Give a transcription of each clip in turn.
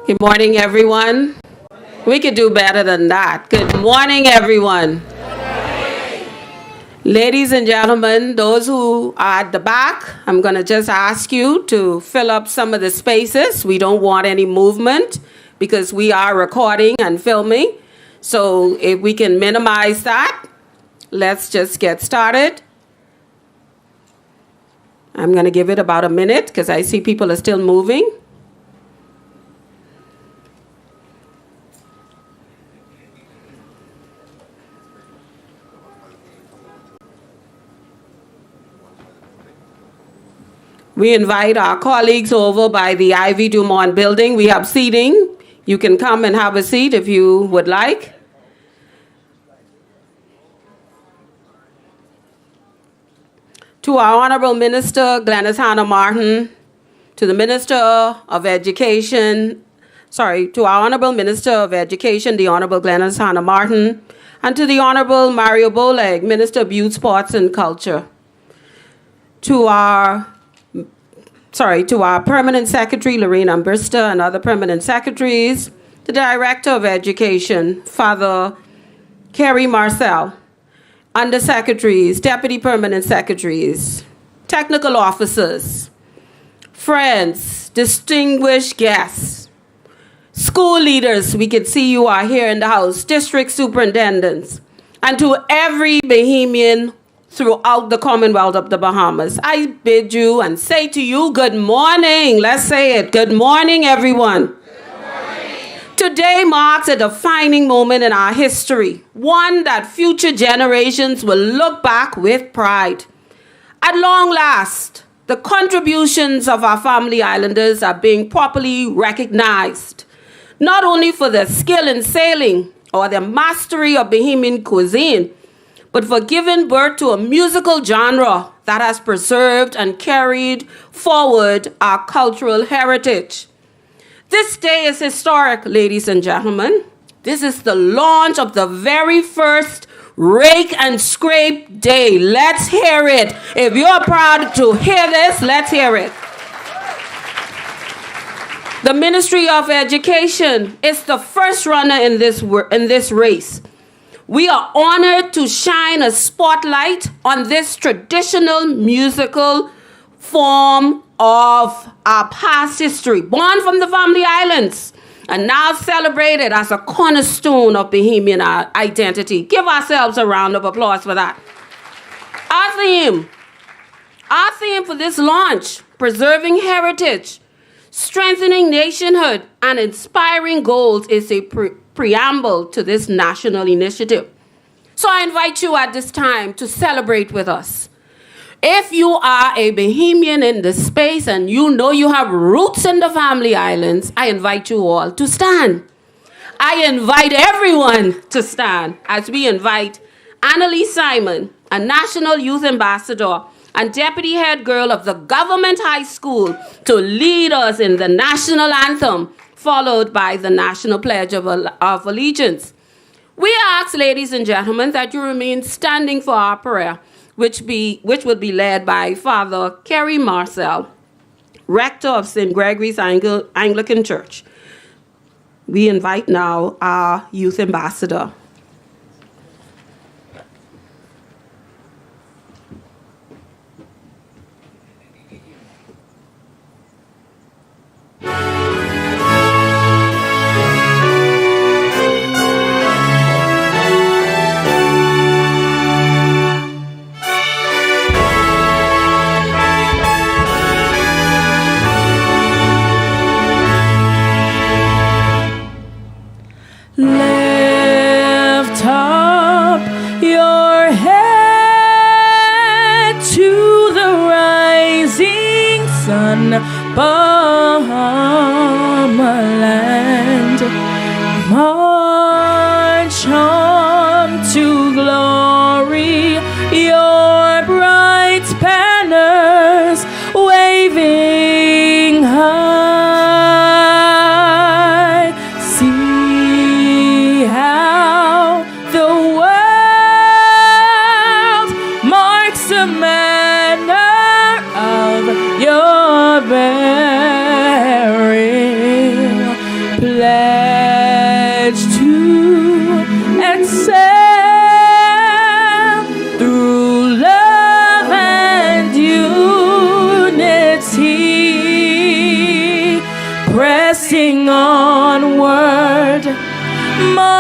Good morning, everyone. We could do better than that. Good morning, everyone. Ladies and gentlemen, those who are at the back, I'm going to just ask you to fill up some of the spaces. We don't want any movement because we are recording and filming. So if we can minimize that, let's just get started. I'm going to give it about a minute because I see people are still moving. We invite our colleagues over by the Ivy Dumont building. We have seating. You can come and have a seat if you would like. To our Honorable Minister, Glenys Hannah Martin, to the Minister of Education, to our Honorable Minister of Education, the Honorable Glenys Hannah Martin, and to the Honorable Mario Boleg, Minister of Youth, Sports and Culture. To our Permanent Secretary, Lorraine Ambrista, and other Permanent Secretaries, the Director of Education, Father Kerry Marcel, Undersecretaries, Deputy Permanent Secretaries, Technical Officers, friends, distinguished guests, school leaders, we can see you are here in the house, district superintendents, and to every Bahamian throughout the Commonwealth of the Bahamas. I bid you and say to you, good morning. Let's say it. Good morning, everyone. Good morning. Today marks a defining moment in our history, one that future generations will look back with pride. At long last, the contributions of our family islanders are being properly recognized, not only for their skill in sailing or their mastery of Bahamian cuisine, but for giving birth to a musical genre that has preserved and carried forward our cultural heritage. This day is historic, ladies and gentlemen. This is the launch of the very first Rake and Scrape Day. Let's hear it. If you're proud to hear this, let's hear it. The Ministry of Education is the first runner in this race. We are honored to shine a spotlight on this traditional musical form of our past history, born from the family islands, and now celebrated as a cornerstone of Bahamian identity. Give ourselves a round of applause for that. Our theme for this launch, preserving heritage, strengthening nationhood, and inspiring goals, is a preamble to this national initiative. So I invite you at this time to celebrate with us. If you are a Bahamian in this space and you know you have roots in the family islands, I invite you all to stand. I invite everyone to stand as we invite Annalise Simon, a National Youth Ambassador and Deputy Head Girl of the Government High School, to lead us in the national anthem, followed by the National Pledge of Allegiance. We ask, ladies and gentlemen, that you remain standing for our prayer, which will be led by Father Kerry Marcel, Rector of St. Gregory's Anglican Church. We invite now our Youth Ambassador. Lift up your head to the rising sun, Bahamaland. March on to glory, your bright banners waving high. Your bearing,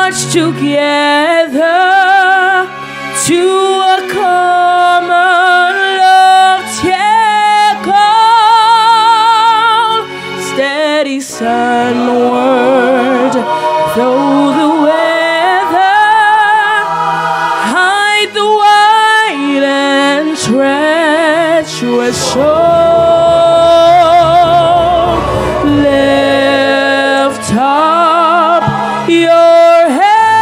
march together to a common lofty call, steady sunward though the weather hide the wide and treacherous shore. Lift up your head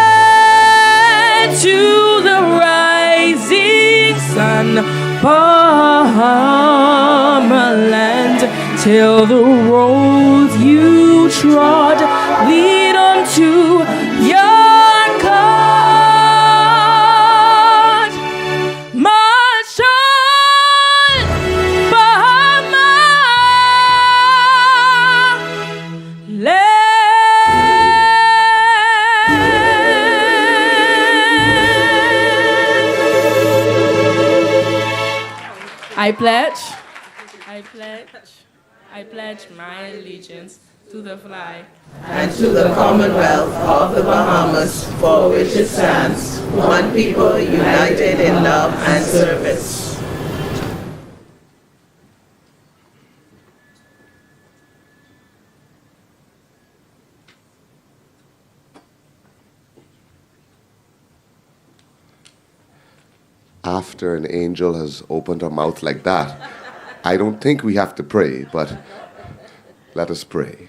to the rising sun, Bahamian, till the road you trod lead unto your God. March on, Bahama. I pledge my allegiance to the flag and to the Commonwealth of the Bahamas, for which it stands, one people, united in love and service. After an angel has opened her mouth like that, I don't think we have to pray, but let us pray.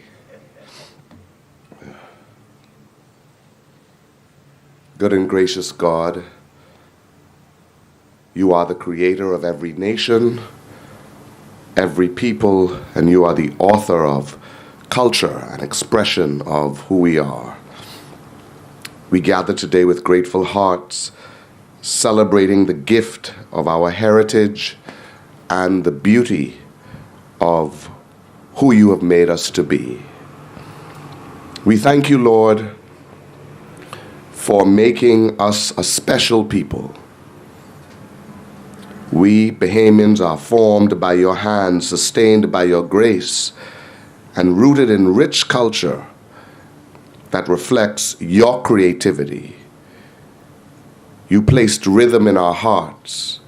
Good and gracious God, you are the creator of every nation, every people, and you are the author of culture and expression of who we are. We gather today with grateful hearts, celebrating the gift of our heritage and the beauty of who you have made us to be. We thank you, Lord, for making us a special people. We, Bahamians, are formed by your hand, sustained by your grace, and rooted in rich culture that reflects your creativity. You placed rhythm in our hearts,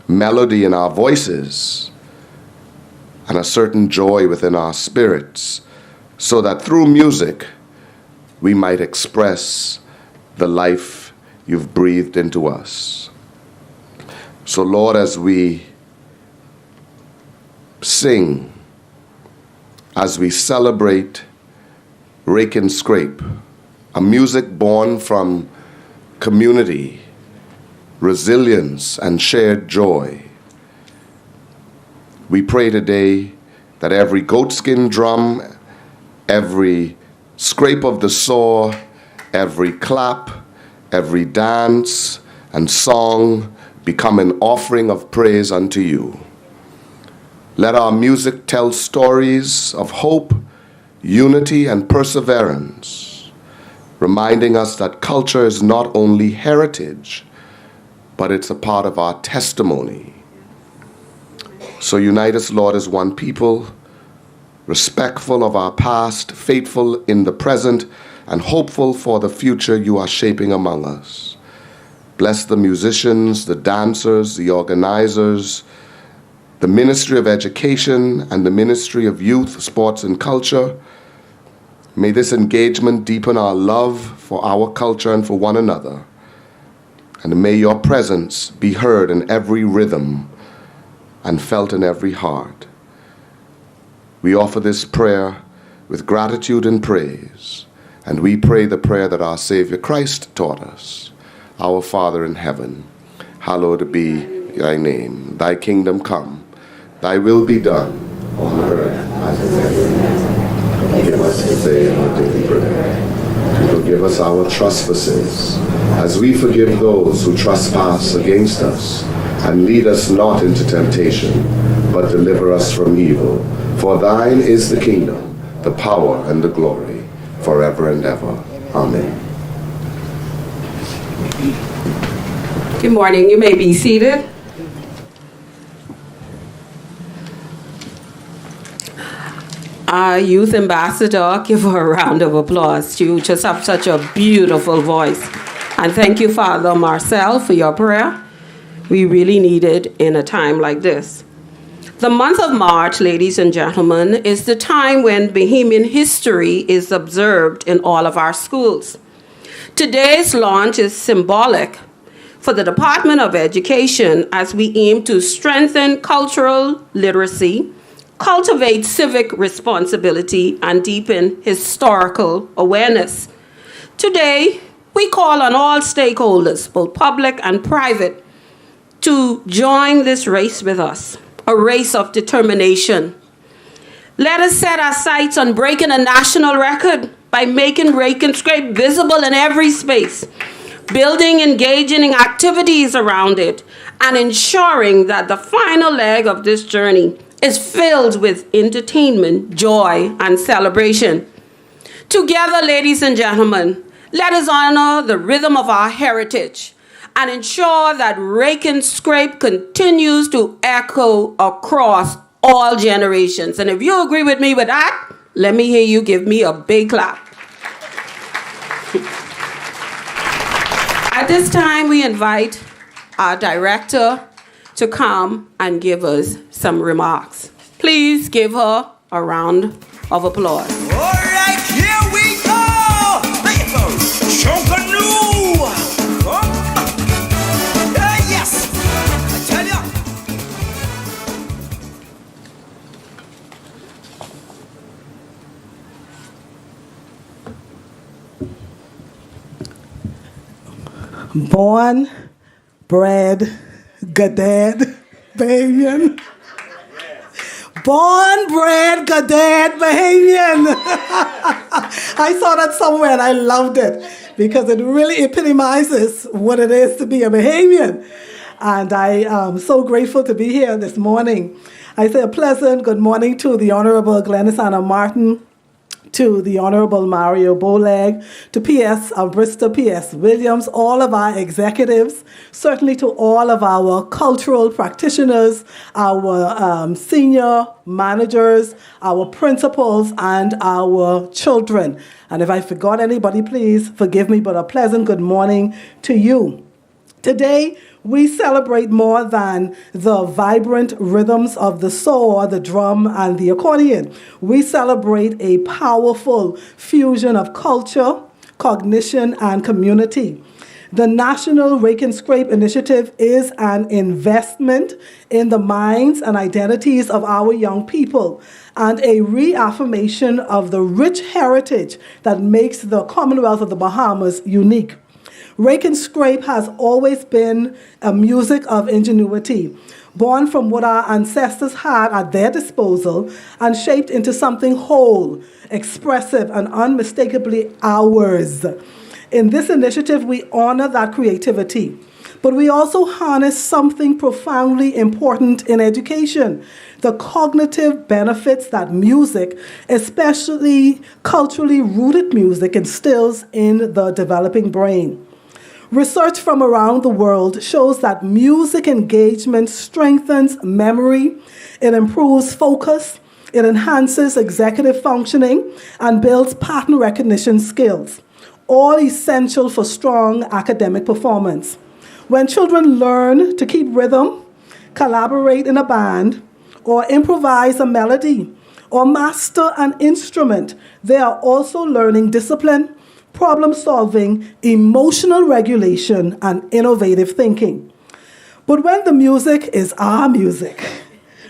melody in our voices, and a certain joy within our spirits, so that through music we might express the life you've breathed into us. So, Lord, as we sing, as we celebrate Rake and Scrape, a music born from community, resilience, and shared joy, we pray today that every goatskin drum, every scrape of the saw, every clap, every dance and song become an offering of praise unto you. Let our music tell stories of hope, unity, and perseverance, reminding us that culture is not only heritage, but it's a part of our testimony. So unite us, Lord, as one people, respectful of our past, faithful in the present, and hopeful for the future you are shaping among us. Bless the musicians, the dancers, the organizers, the Ministry of Education, and the Ministry of Youth, Sports, and Culture. May this engagement deepen our love for our culture and for one another. And may your presence be heard in every rhythm and felt in every heart. We offer this prayer with gratitude and praise, and we pray the prayer that our Savior Christ taught us. Our Father in heaven, hallowed be thy name. Thy kingdom come, thy will be done on earth as it is in heaven. Give us today our daily bread. And forgive us our trespasses, as we forgive those who trespass against us. And lead us not into temptation, but deliver us from evil. For thine is the kingdom, the power, and the glory, forever and ever. Amen. Good morning. You may be seated. Our youth ambassador, give her a round of applause. You just have such a beautiful voice. And thank you, Father Marcel, for your prayer. We really need it in a time like this. The month of March, ladies and gentlemen, is the time when Bahamian history is observed in all of our schools. Today's launch is symbolic for the Department of Education as we aim to strengthen cultural literacy, cultivate civic responsibility, and deepen historical awareness. Today, we call on all stakeholders, both public and private, to join this race with us, a race of determination. Let us set our sights on breaking a national record by making Rake and Scrape visible in every space, building engaging activities around it, and ensuring that the final leg of this journey is filled with entertainment, joy, and celebration. Together, ladies and gentlemen, let us honor the rhythm of our heritage and ensure that Rake and Scrape continues to echo across all generations. And if you agree with me with that, let me hear you give me a big clap. At this time, we invite our director to come and give us some remarks. Please give her a round of applause. All right, here we go. People, Shonkanu. Yes, I tell you. Born, bred, gadad, Bahamian. Born, bred, gadad, Bahamian. I saw that somewhere and I loved it because it really epitomizes what it is to be a Bahamian. And I am so grateful to be here this morning. I say a pleasant good morning to the Honorable Glennis Anna Martin, to the Honorable Mario Boleg, to P.S. Bristol, P.S. Williams, all of our executives, certainly to all of our cultural practitioners, our senior managers, our principals, and our children. And if I forgot anybody, please forgive me, but a pleasant good morning to you. Today, we celebrate more than the vibrant rhythms of the saw, the drum, and the accordion. We celebrate a powerful fusion of culture, cognition, and community. The National Rake and Scrape Initiative is an investment in the minds and identities of our young people and a reaffirmation of the rich heritage that makes the Commonwealth of the Bahamas unique. Rake and Scrape has always been a music of ingenuity, born from what our ancestors had at their disposal and shaped into something whole, expressive, and unmistakably ours. In this initiative, we honor that creativity, but we also harness something profoundly important in education: the cognitive benefits that music, especially culturally rooted music, instills in the developing brain. Research from around the world shows that music engagement strengthens memory, it improves focus, it enhances executive functioning, and builds pattern recognition skills, all essential for strong academic performance. When children learn to keep rhythm, collaborate in a band, or improvise a melody, or master an instrument, they are also learning discipline, problem solving, emotional regulation, and innovative thinking. But when the music is our music,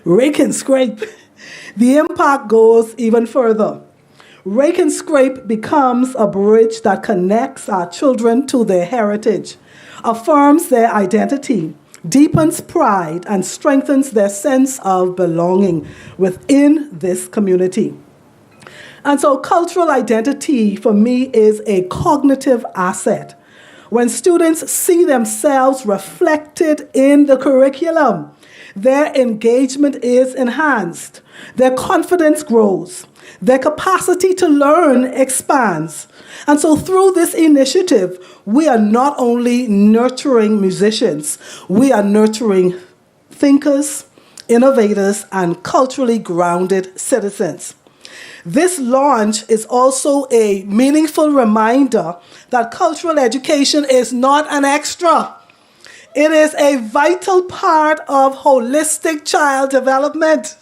Rake and Scrape, the impact goes even further. Rake and Scrape becomes a bridge that connects our children to their heritage, affirms their identity, deepens pride, and strengthens their sense of belonging within this community. And so cultural identity for me is a cognitive asset. When students see themselves reflected in the curriculum, their engagement is enhanced, their confidence grows, their capacity to learn expands. And so through this initiative, we are not only nurturing musicians, we are nurturing thinkers, innovators, and culturally grounded citizens. This launch is also a meaningful reminder that cultural education is not an extra. It is a vital part of holistic child development.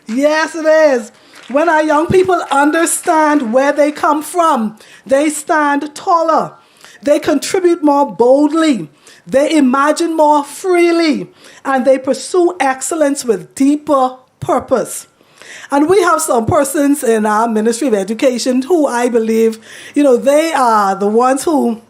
Yes, it is. When our young people understand where they come from, they stand taller. They contribute more boldly. They imagine more freely. And they pursue excellence with deeper purpose. And we have some persons in our Ministry of Education who I believe, they are the ones who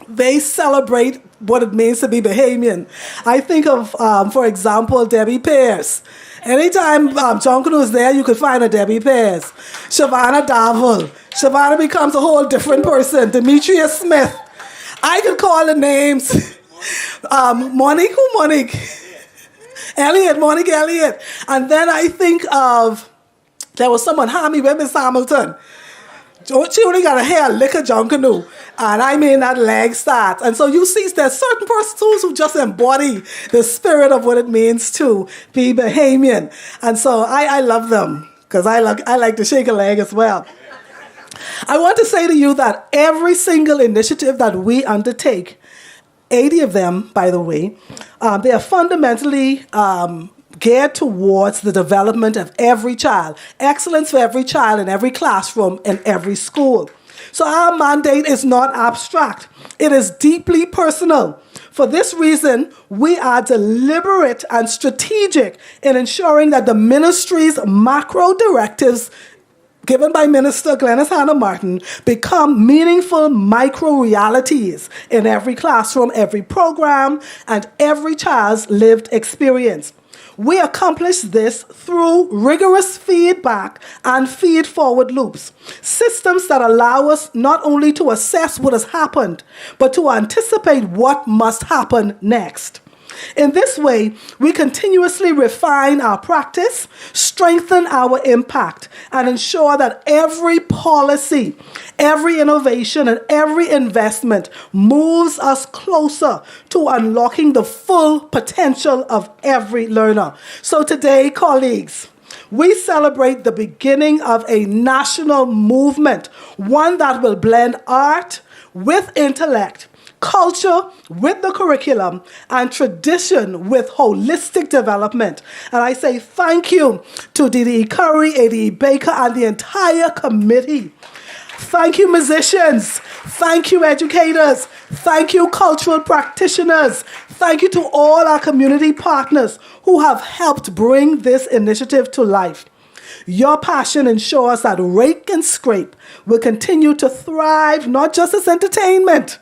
they celebrate what it means to be Bahamian. I think of, for example, Debbie Pearce. Anytime John Canoe is there, you could find a Debbie Pearce. Shavana Davel. Shavana becomes a whole different person. Demetria Smith. I could call the names. Monique. Monique Elliott. And then I think of, there was someone, Hammy Miss Hamilton. She only got a hair lick of John Canoe. And I mean that leg starts. And so you see there's certain persons who just embody the spirit of what it means to be Bahamian. And so I love them because I like to shake a leg as well. I want to say to you that every single initiative that we undertake, 80 of them, by the way, they are fundamentally geared towards the development of every child. Excellence for every child in every classroom in every school. So our mandate is not abstract. It is deeply personal. For this reason, we are deliberate and strategic in ensuring that the ministry's macro directives given by Minister Glenys Hannah Martin become meaningful micro realities in every classroom, every program, and every child's lived experience. We accomplish this through rigorous feedback and feed-forward loops, systems that allow us not only to assess what has happened, but to anticipate what must happen next. In this way, we continuously refine our practice, strengthen our impact, and ensure that every policy, every innovation, and every investment moves us closer to unlocking the full potential of every learner. So today, colleagues, we celebrate the beginning of a national movement, one that will blend art with intellect, culture with the curriculum, and tradition with holistic development. And I say thank you to DDE Curry, ADE Baker, and the entire committee. Thank you, musicians. Thank you, educators. Thank you, cultural practitioners. Thank you to all our community partners who have helped bring this initiative to life. Your passion ensures that Rake and Scrape will continue to thrive, not just as entertainment,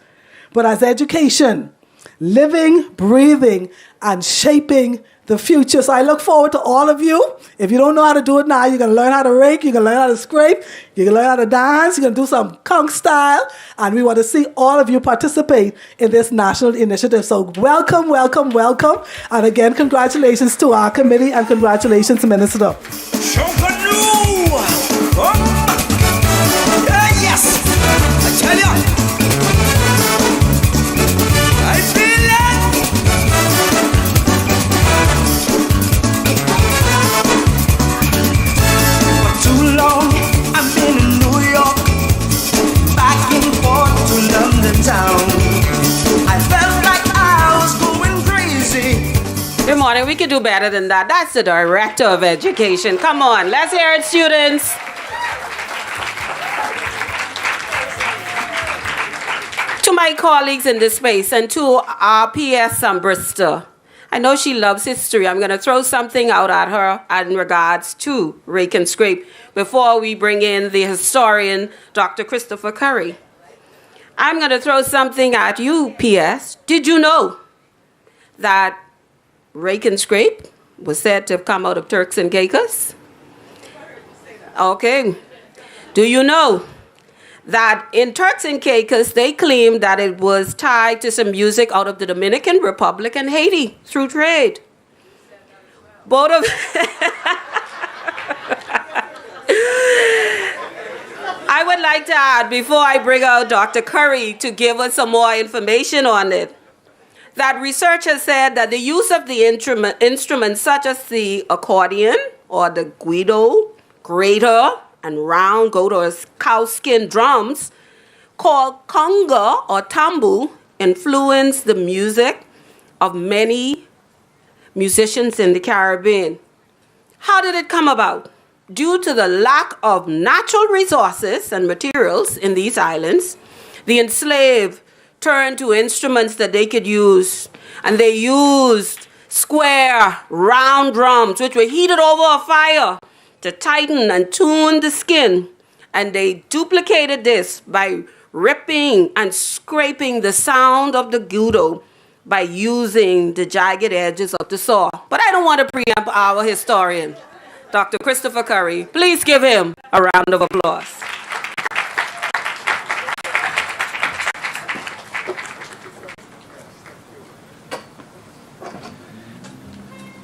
but as education, living, breathing, and shaping the future. So I look forward to all of you. If you don't know how to do it now, you're going to learn how to rake, you're going to learn how to scrape, you're going to learn how to dance, you're going to do some conch style, and we want to see all of you participate in this national initiative. So welcome, welcome, welcome. And again, congratulations to our committee and congratulations, Minister. Yes, I tell you. Good morning. We can do better than that. That's the Director of Education. Come on, let's hear it, students. To my colleagues in this space and to our PS Bristol, I know she loves history. I'm going to throw something out at her in regards to Rake and Scrape before we bring in the historian, Dr. Christopher Curry. I'm going to throw something at you, PS. Did you know that Rake and Scrape was said to have come out of Turks and Caicos? Okay. Do you know that in Turks and Caicos, they claimed that it was tied to some music out of the Dominican Republic and Haiti through trade? Both of... I would like to add, before I bring out Dr. Curry to give us some more information on it, that research has said that the use of the instruments such as the accordion or the guido greater and round goat or cow skin drums called conga or tambu influenced the music of many musicians in the Caribbean. How did it come about? Due to the lack of natural resources and materials in these islands, the enslaved turned to instruments that they could use, and they used square, round drums, which were heated over a fire to tighten and tune the skin. And they duplicated this by ripping and scraping the sound of the gudo by using the jagged edges of the saw. But I don't want to preempt our historian, Dr. Christopher Curry. Please give him a round of applause.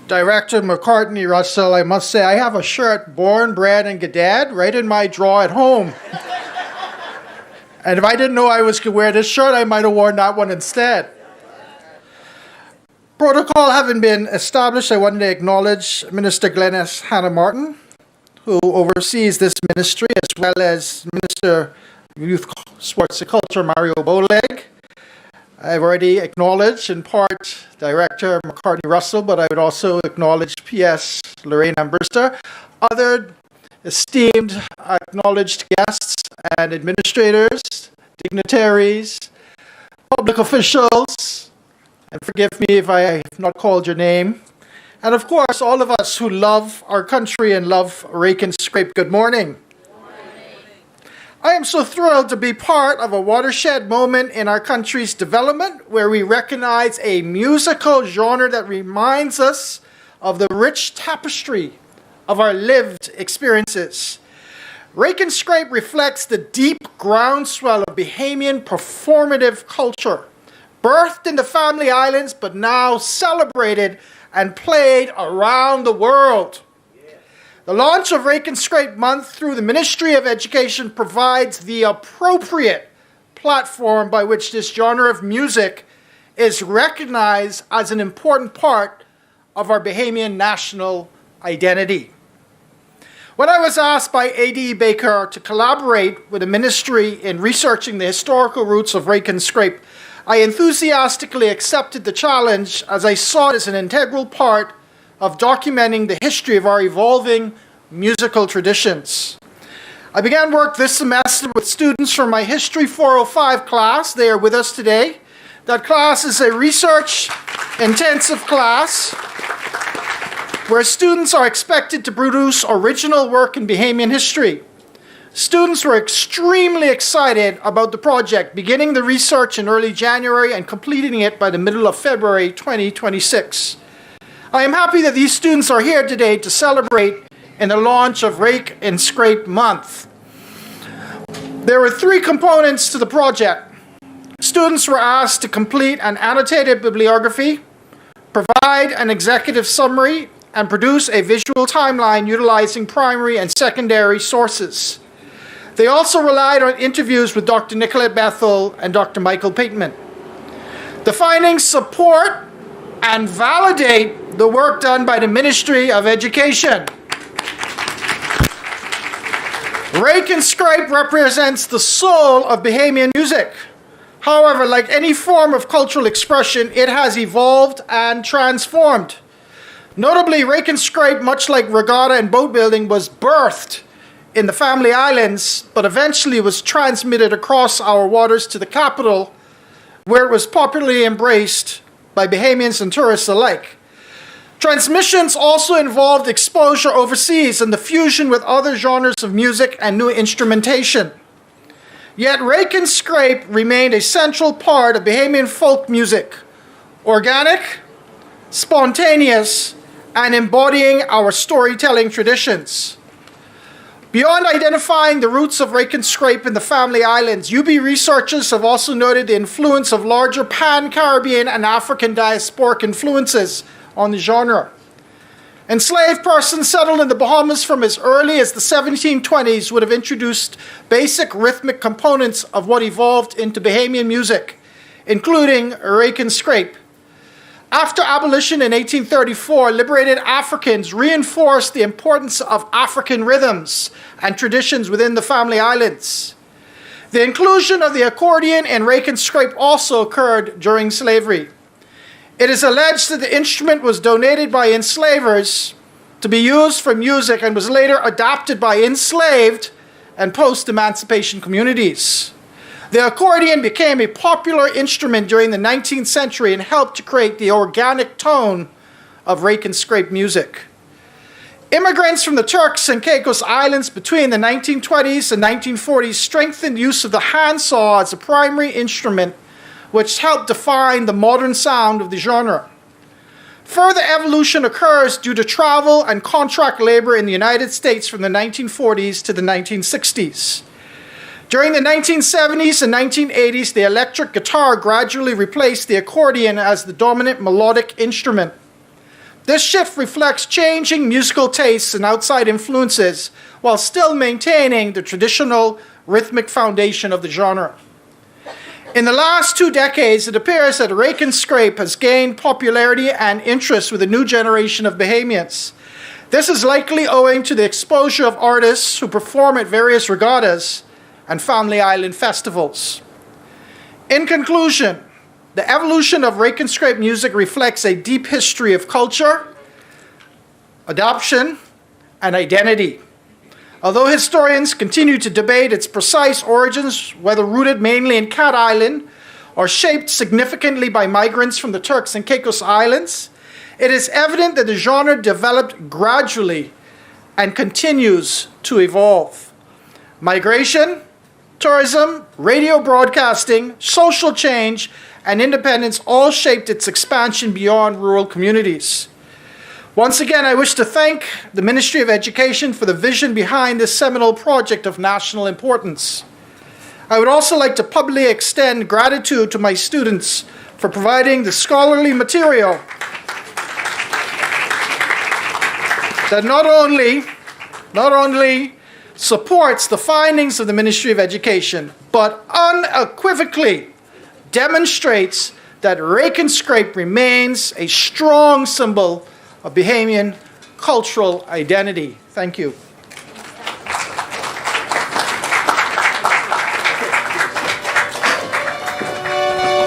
Director McCartney Russell, I must say, I have a shirt, Born, Bred, and Gadad, right in my drawer at home. And if I didn't know I was going to wear this shirt, I might have worn that one instead. Protocol having been established, I wanted to acknowledge Minister Glenn S. Hannah Martin, who oversees this ministry, as well as Minister of Youth, Sports and Culture, Mario Bowleg. I've already acknowledged, in part, Director McCartney Russell, but I would also acknowledge PS Lorraine Ambrister, other esteemed acknowledged guests and administrators, dignitaries, public officials, and forgive me if I have not called your name, and of course, all of us who love our country and love Rake and Scrape. Good morning. I am so thrilled to be part of a watershed moment in our country's development where we recognize a musical genre that reminds us of the rich tapestry of our lived experiences. Rake and Scrape reflects the deep groundswell of Bahamian performative culture, birthed in the Family Islands but now celebrated and played around the world. The launch of Rake and Scrape Month through the Ministry of Education provides the appropriate platform by which this genre of music is recognized as an important part of our Bahamian national identity. When I was asked by A.D. Baker to collaborate with the ministry in researching the historical roots of Rake and Scrape, I enthusiastically accepted the challenge as I saw it as an integral part of documenting the history of our evolving musical traditions. I began work this semester with students from my History 405 class. They are with us today. That class is a research-intensive class where students are expected to produce original work in Bahamian history. Students were extremely excited about the project, beginning the research in early January and completing it by the middle of February 2026. I am happy that these students are here today to celebrate in the launch of Rake and Scrape Month. There were 3 components to the project. Students were asked to complete an annotated bibliography, provide an executive summary, and produce a visual timeline utilizing primary and secondary sources. They also relied on interviews with Dr. Nicolette Bethel and Dr. Michael Pateman. The findings support and validate the work done by the Ministry of Education. Rake and Scrape represents the soul of Bahamian music. However, like any form of cultural expression, it has evolved and transformed. Notably, Rake and Scrape, much like regatta and boat building, was birthed in the Family Islands, but eventually was transmitted across our waters to the capital, where it was popularly embraced by Bahamians and tourists alike. Transmissions also involved exposure overseas and the fusion with other genres of music and new instrumentation. Yet Rake and Scrape remained a central part of Bahamian folk music, organic, spontaneous, and embodying our storytelling traditions. Beyond identifying the roots of Rake and Scrape in the Family Islands, UB researchers have also noted the influence of larger pan-Caribbean and African diasporic influences on the genre. Enslaved persons settled in the Bahamas from as early as the 1720s would have introduced basic rhythmic components of what evolved into Bahamian music, including Rake and Scrape. After abolition in 1834, liberated Africans reinforced the importance of African rhythms and traditions within the family islands. The inclusion of the accordion in rake and scrape also occurred during slavery. It is alleged that the instrument was donated by enslavers to be used for music and was later adopted by enslaved and post-emancipation communities. The accordion became a popular instrument during the 19th century and helped to create the organic tone of rake and scrape music. Immigrants from the Turks and Caicos Islands between the 1920s and 1940s strengthened use of the handsaw as a primary instrument, which helped define the modern sound of the genre. Further evolution occurs due to travel and contract labor in the United States from the 1940s to the 1960s. During the 1970s and 1980s, the electric guitar gradually replaced the accordion as the dominant melodic instrument. This shift reflects changing musical tastes and outside influences, while still maintaining the traditional rhythmic foundation of the genre. In the last 2 decades, it appears that rake and scrape has gained popularity and interest with a new generation of Bahamians. This is likely owing to the exposure of artists who perform at various regattas and family island festivals. In conclusion, the evolution of rake and scrape music reflects a deep history of culture, adoption, and identity. Although historians continue to debate its precise origins, whether rooted mainly in Cat Island or shaped significantly by migrants from the Turks and Caicos Islands, it is evident that the genre developed gradually and continues to evolve. Migration, tourism, radio broadcasting, social change, and independence all shaped its expansion beyond rural communities. Once again, I wish to thank the Ministry of Education for the vision behind this seminal project of national importance. I would also like to publicly extend gratitude to my students for providing the scholarly material that not only supports the findings of the Ministry of Education, but unequivocally demonstrates that rake and scrape remains a strong symbol of Bahamian cultural identity. Thank you.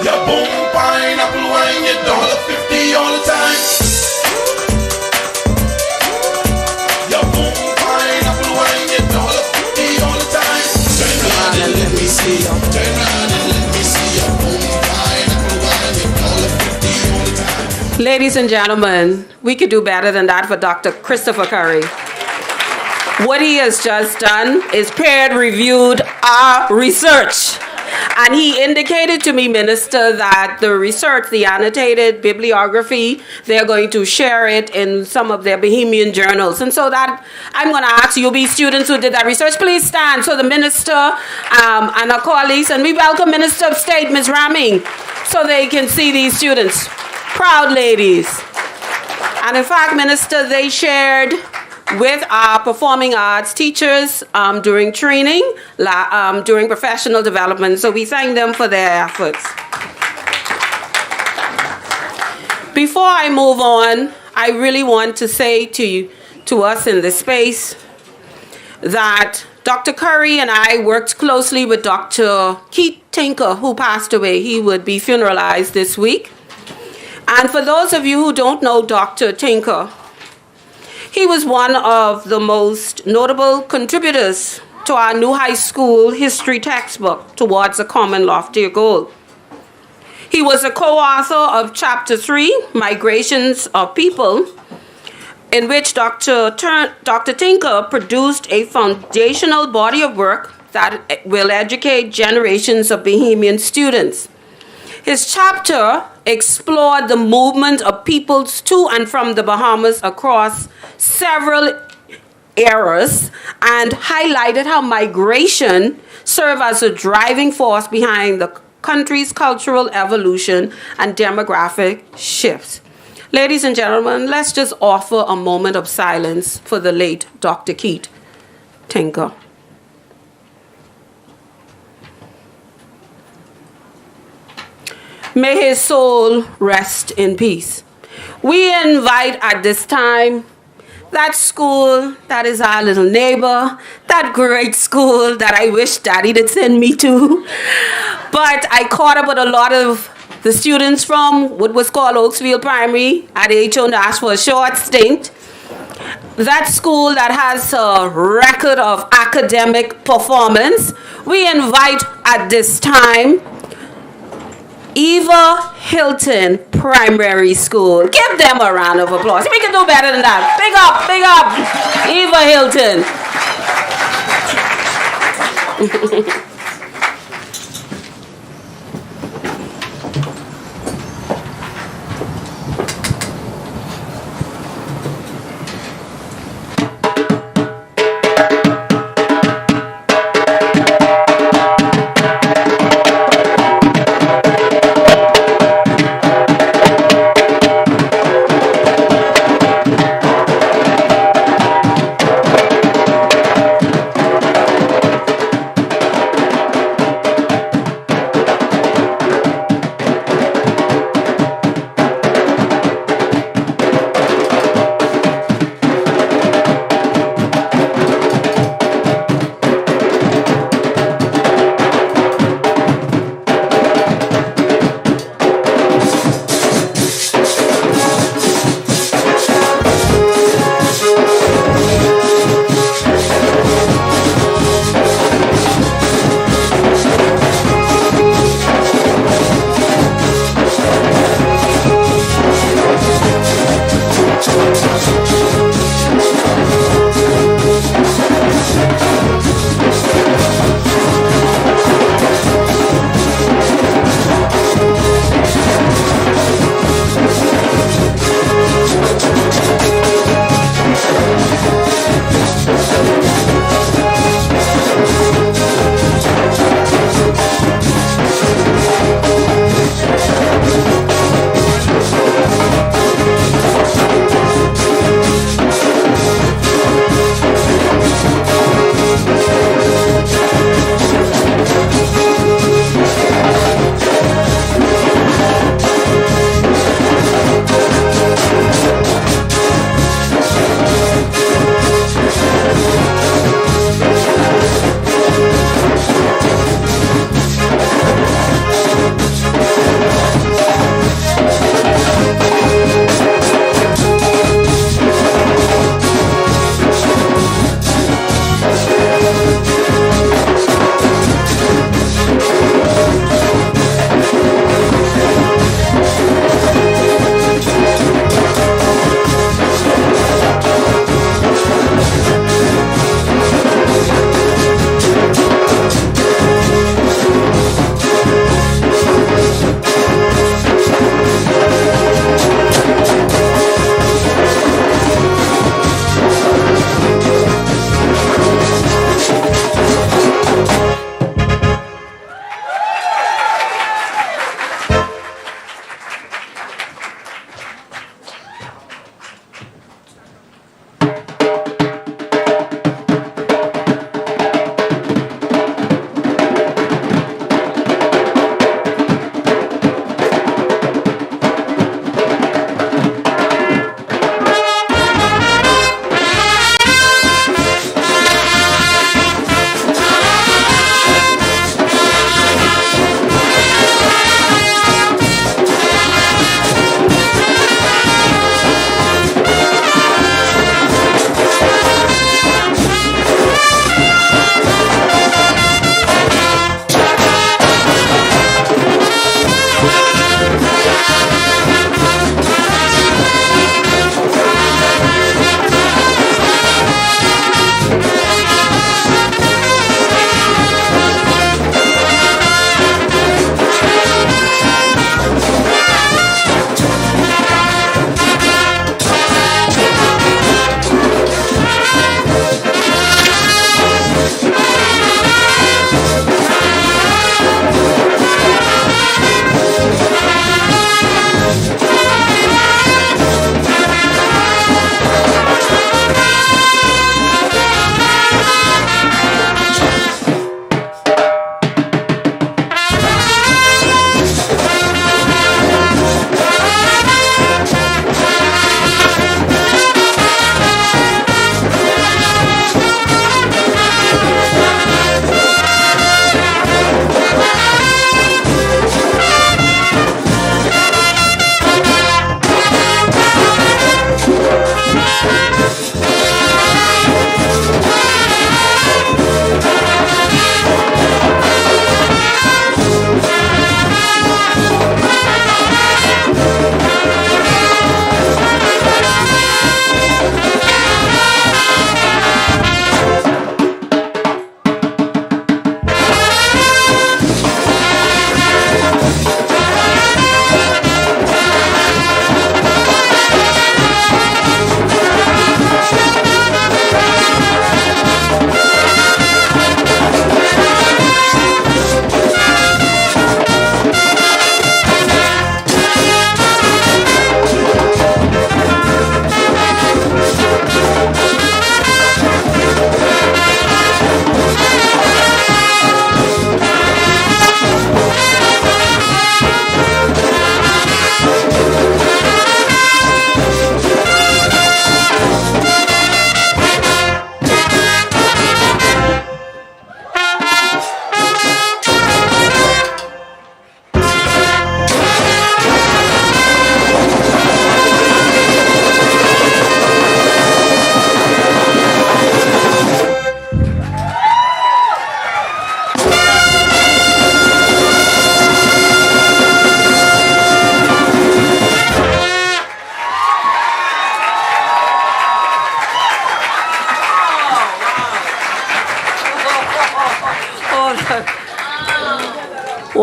Ya boom pineapple wine, you $1.50 all the time. Ya boom pineapple wine, you $1.50 all the time. Turn around and let me see ya. Turn around and let me see ya. Boom pineapple wine, you $1.50 all the time. Ladies and gentlemen, we could do better than that for Dr. Christopher Curry. What he has just done is peer-reviewed our research. And he indicated to me, Minister, that the research, the annotated bibliography, they're going to share it in some of their Bahamian journals. And so that I'm going to ask UB students who did that research, please stand. So the Minister and our colleagues, and we welcome Minister of State, Ms. Raming, so they can see these students. Proud ladies. And in fact, Minister, they shared with our performing arts teachers during training, during professional development. So we thank them for their efforts. Before I move on, I really want to say to us in this space that Dr. Curry and I worked closely with Dr. Keith Tinker, who passed away. He would be funeralized this week. And for those of you who don't know Dr. Tinker, he was one of the most notable contributors to our new high school history textbook, Towards a Common Loftier Goal. He was a co-author of Chapter 3, Migrations of People, in which Dr. Tinker produced a foundational body of work that will educate generations of Bahamian students. His chapter explored the movement of peoples to and from the Bahamas across several eras and highlighted how migration served as a driving force behind the country's cultural evolution and demographic shifts. Ladies and gentlemen, let's just offer a moment of silence for the late Dr. Keith Tinker. May his soul rest in peace. We invite at this time that school that is our little neighbor, that great school that I wish Daddy did send me to. But I caught up with a lot of the students from what was called Oaksfield Primary at HO Nash for a short stint. That school that has a record of academic performance. We invite at this time Eva Hilton Primary School. Give them a round of applause. We can do better than that. Big up, Eva Hilton.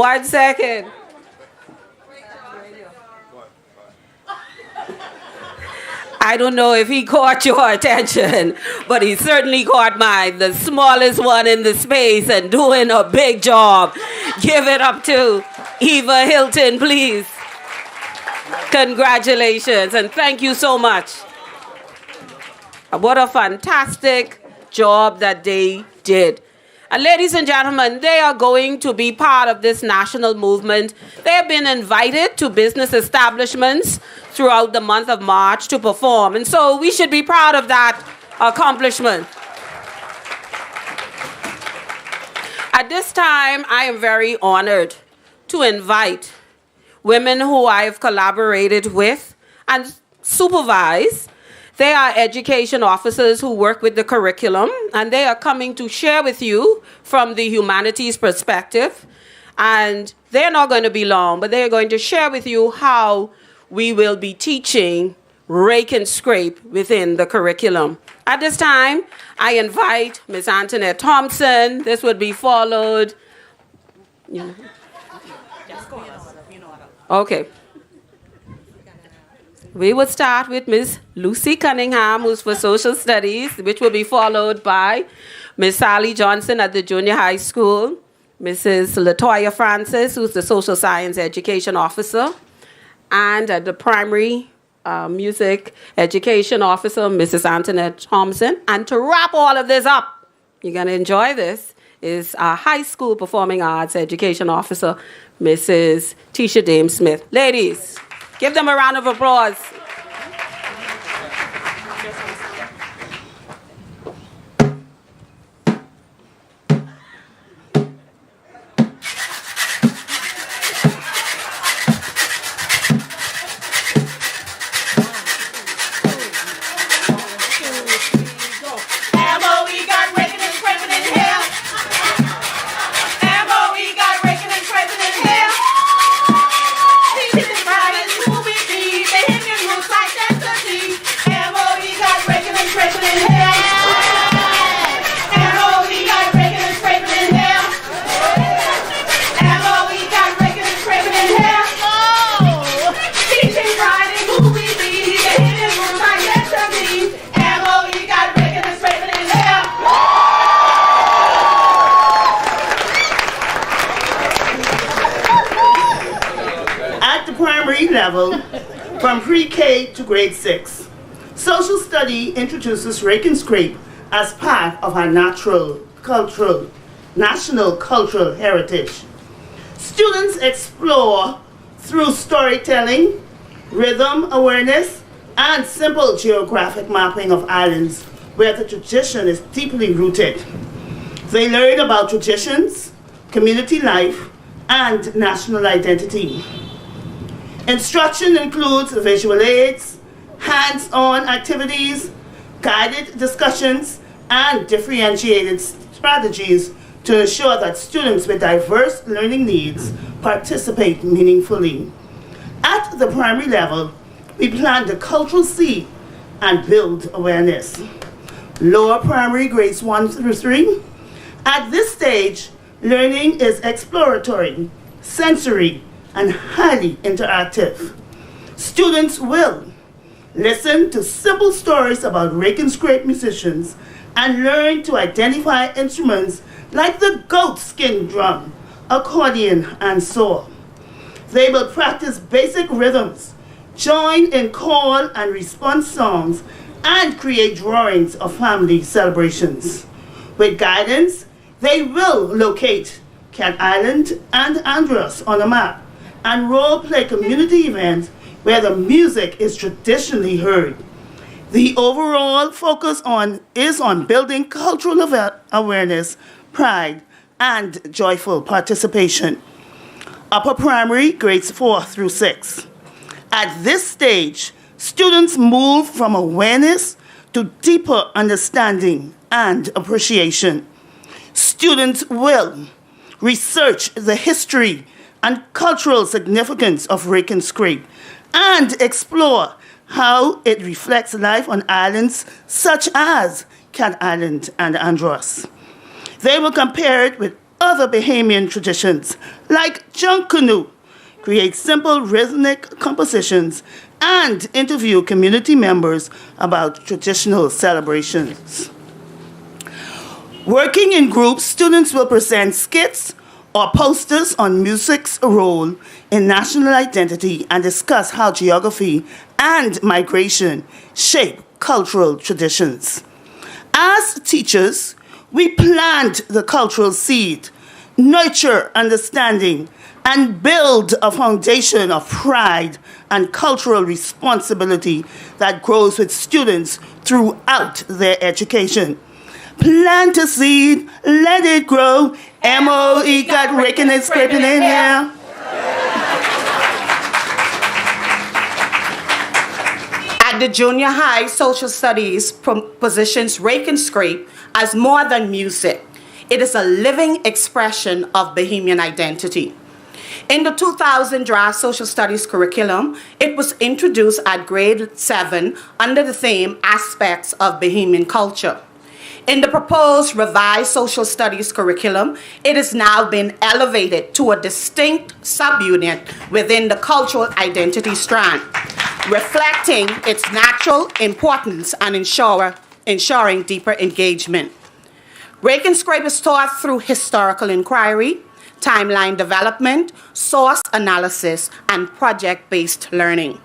1 second. I don't know if he caught your attention, but he certainly caught mine. The smallest one in the space and doing a big job. Give it up to Eva Hilton, please. Congratulations, and thank you so much. What a fantastic job that they did. And ladies and gentlemen, they are going to be part of this national movement. They have been invited to business establishments throughout the month of March to perform. And so we should be proud of that accomplishment. At this time, I am very honored to invite women who I have collaborated with and supervised. They are education officers who work with the curriculum, and they are coming to share with you from the humanities perspective. And they're not going to be long, but they're going to share with you how we will be teaching rake and scrape within the curriculum. At this time, I invite Ms. Antoinette Thompson. This would be followed. Okay. We would start with Ms. Lucy Cunningham, who's for social studies, which will be followed by Ms. Sally Johnson at the junior high school, Mrs. Latoya Francis, who's the social science education officer, and at the primary music education officer, Mrs. Antoinette Thompson. And to wrap all of this up, you're going to enjoy this, is our high school performing arts education officer, Mrs. Tisha Dame Smith. Ladies, give them a round of applause. Level from pre-K to grade 6. Social study introduces rake and scrape as part of our national cultural heritage. Students explore through storytelling, rhythm awareness, and simple geographic mapping of islands where the tradition is deeply rooted. They learn about traditions, community life, and national identity. Instruction includes visual aids, hands-on activities, guided discussions, and differentiated strategies to ensure that students with diverse learning needs participate meaningfully. At the primary level, we plant the cultural seed and build awareness. Lower primary grades 1 through 3. At this stage, learning is exploratory, sensory, and highly interactive. Students will listen to simple stories about rake and scrape musicians and learn to identify instruments like the goat skin drum, accordion, and saw. They will practice basic rhythms, join in call and response songs, and create drawings of family celebrations. With guidance, they will locate Cat Island and Andros on a map and role-play community events where the music is traditionally heard. The overall focus is on building cultural awareness, pride, and joyful participation. Upper primary, grades 4 through 6. At this stage, students move from awareness to deeper understanding and appreciation. Students will research the history and cultural significance of rake and scrape, and explore how it reflects life on islands such as Cat Island and Andros. They will compare it with other Bahamian traditions, like junk canoe, create simple rhythmic compositions, and interview community members about traditional celebrations. Working in groups, students will present skits or posters on music's role in national identity and discuss how geography and migration shape cultural traditions. As teachers, we plant the cultural seed, nurture understanding, and build a foundation of pride and cultural responsibility that grows with students throughout their education. Plant a seed, let it grow. MOE got raking and scraping in here. At the junior high, social studies positions Rake and Scrape as more than music. It is a living expression of Bahamian identity. In the 2000 draft social studies curriculum, it was introduced at grade 7 under the theme Aspects of Bahamian Culture. In the proposed revised social studies curriculum, it has now been elevated to a distinct subunit within the cultural identity strand, reflecting its natural importance and ensuring deeper engagement. Rake and Scrape is taught through historical inquiry, timeline development, source analysis, and project-based learning.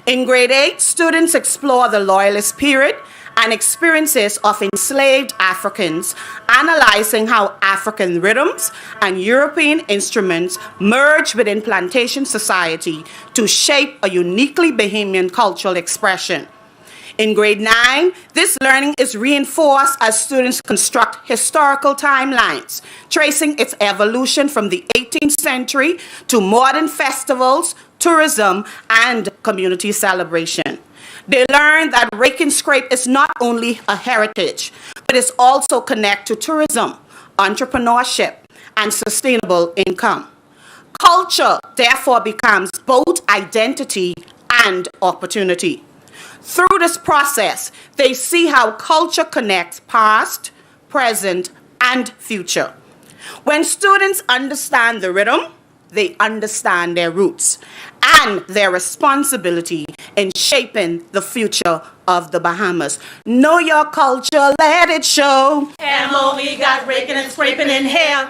In grade 8, students explore the Loyalist period and experiences of enslaved Africans, analyzing how African rhythms and European instruments merge within plantation society to shape a uniquely Bahamian cultural expression. In grade 9, this learning is reinforced as students construct historical timelines, tracing its evolution from the 18th century to modern festivals, tourism, and community celebration. They learn that Rake and Scrape is not only a heritage, but is also connected to tourism, entrepreneurship, and sustainable income. Culture, therefore, becomes both identity and opportunity. Through this process, they see how culture connects past, present, and future. When students understand the rhythm, they understand their roots and their responsibility in shaping the future of the Bahamas. Know your culture, let it show. MOE got raking and scraping in here.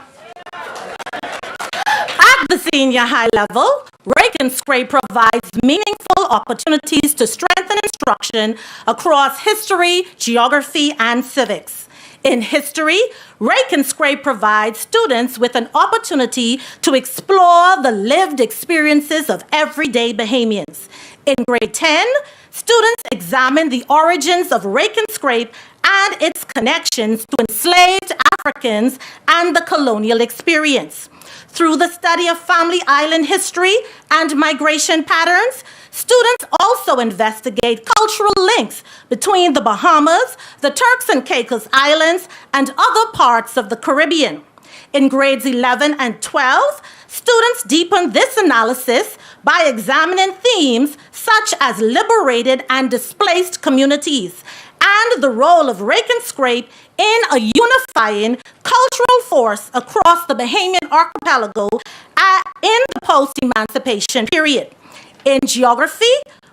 At the senior high level, Rake and Scrape provides meaningful opportunities to strengthen instruction across history, geography, and civics. In history, Rake and Scrape provides students with an opportunity to explore the lived experiences of everyday Bahamians. In grade 10, students examine the origins of Rake and Scrape and its connections to enslaved Africans and the colonial experience. Through the study of family island history and migration patterns, students also investigate cultural links between the Bahamas, the Turks and Caicos Islands, and other parts of the Caribbean. In grades 11 and 12, students deepen this analysis by examining themes such as liberated and displaced communities and the role of Rake and Scrape in a unifying cultural force across the Bahamian archipelago in the post-emancipation period. In geography,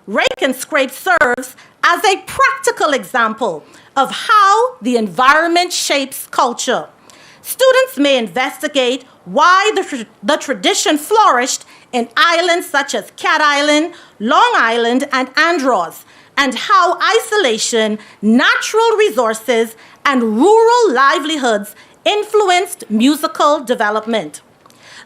Rake and Scrape serves as a practical example of how the environment shapes culture. Students may investigate why the tradition flourished in islands such as Cat Island, Long Island, and Andros, and how isolation, natural resources, and rural livelihoods influenced musical development.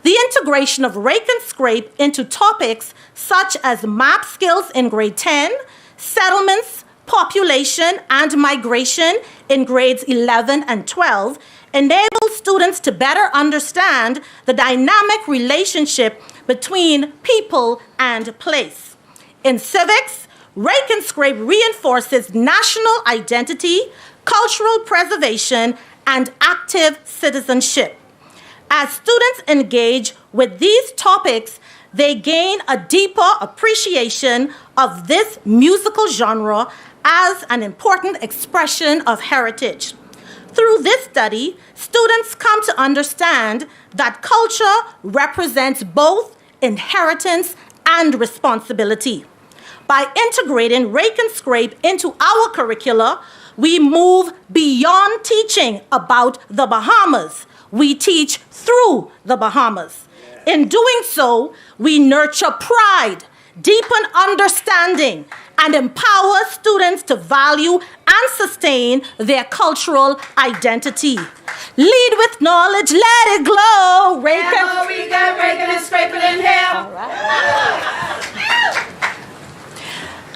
The integration of Rake and Scrape into topics such as map skills in grade 10, settlements, population, and migration in grades 11 and 12 enables students to better understand the dynamic relationship between people and place. In civics, Rake and Scrape reinforces national identity, cultural preservation, and active citizenship. As students engage with these topics, they gain a deeper appreciation of this musical genre as an important expression of heritage. Through this study, students come to understand that culture represents both inheritance and responsibility. By integrating Rake and Scrape into our curricula, we move beyond teaching about the Bahamas. We teach through the Bahamas. In doing so, we nurture pride, deepen understanding, and empower students to value and sustain their cultural identity. Lead with knowledge, let it glow. Rake and we got raking and scraping in here.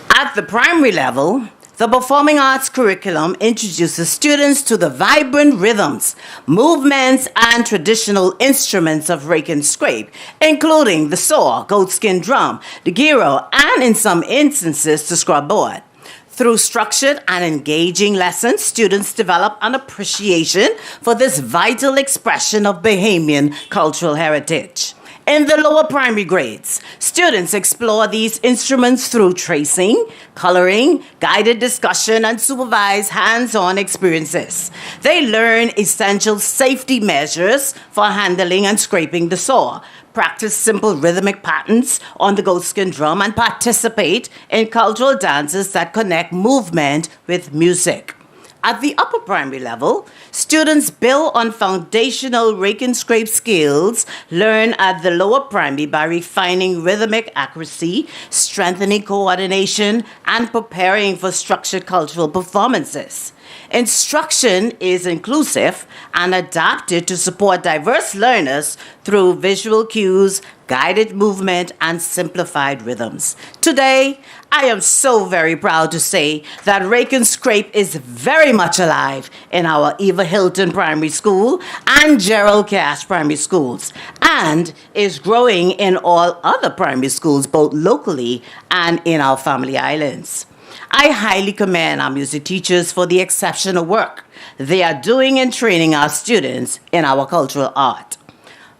At the primary level, the performing arts curriculum introduces students to the vibrant rhythms, movements, and traditional instruments of Rake and Scrape, including the saw, goatskin drum, the gyro, and in some instances, the scrub board. Through structured and engaging lessons, students develop an appreciation for this vital expression of Bahamian cultural heritage. In the lower primary grades, students explore these instruments through tracing, coloring, guided discussion, and supervised hands-on experiences. They learn essential safety measures for handling and scraping the saw, practice simple rhythmic patterns on the goatskin drum, and participate in cultural dances that connect movement with music. At the upper primary level, students build on foundational Rake and Scrape skills learned at the lower primary by refining rhythmic accuracy, strengthening coordination, and preparing for structured cultural performances. Instruction is inclusive and adapted to support diverse learners through visual cues, guided movement, and simplified rhythms. Today, I am so very proud to say that Rake and Scrape is very much alive in our Eva Hilton Primary School and Gerald Cash Primary Schools, and is growing in all other primary schools, both locally and in our family islands. I highly commend our music teachers for the exceptional work they are doing in training our students in our cultural art.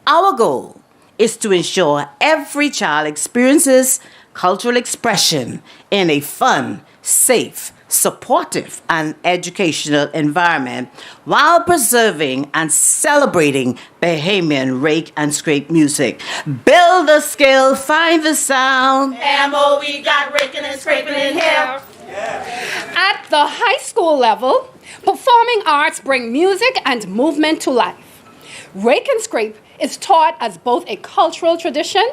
Our goal is to ensure every child experiences cultural expression in a fun, safe, supportive, and educational environment while preserving and celebrating Bahamian Rake and Scrape music. Build the skill, find the sound. We got raking and scraping in here. At the high school level, performing arts bring music and movement to life. Rake and Scrape is taught as both a cultural tradition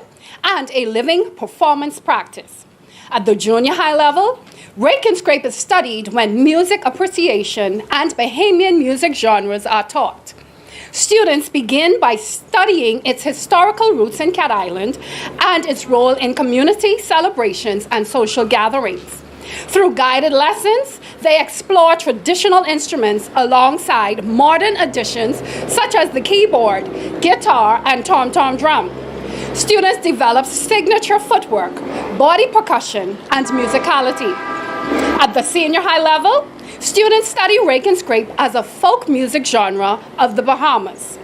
and a living performance practice. At the junior high level, Rake and Scrape is studied when music appreciation and Bahamian music genres are taught. Students begin by studying its historical roots in Cat Island and its role in community celebrations and social gatherings. Through guided lessons, they explore traditional instruments alongside modern additions such as the keyboard, guitar, and tom-tom drum. Students develop signature footwork, body percussion, and musicality. At the senior high level, students study Rake and Scrape as a folk music genre of the Bahamas.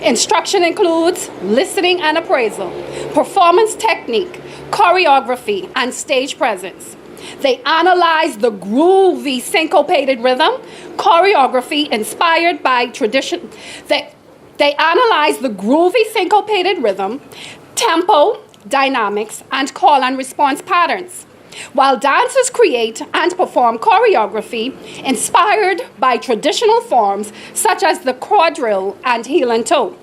Instruction includes listening and appraisal, performance technique, choreography, and stage presence. They analyze the groovy syncopated rhythm, choreography inspired by tradition. They analyze the groovy syncopated rhythm, tempo, dynamics, and call and response patterns, while dancers create and perform choreography inspired by traditional forms such as the quadrille and heel and toe.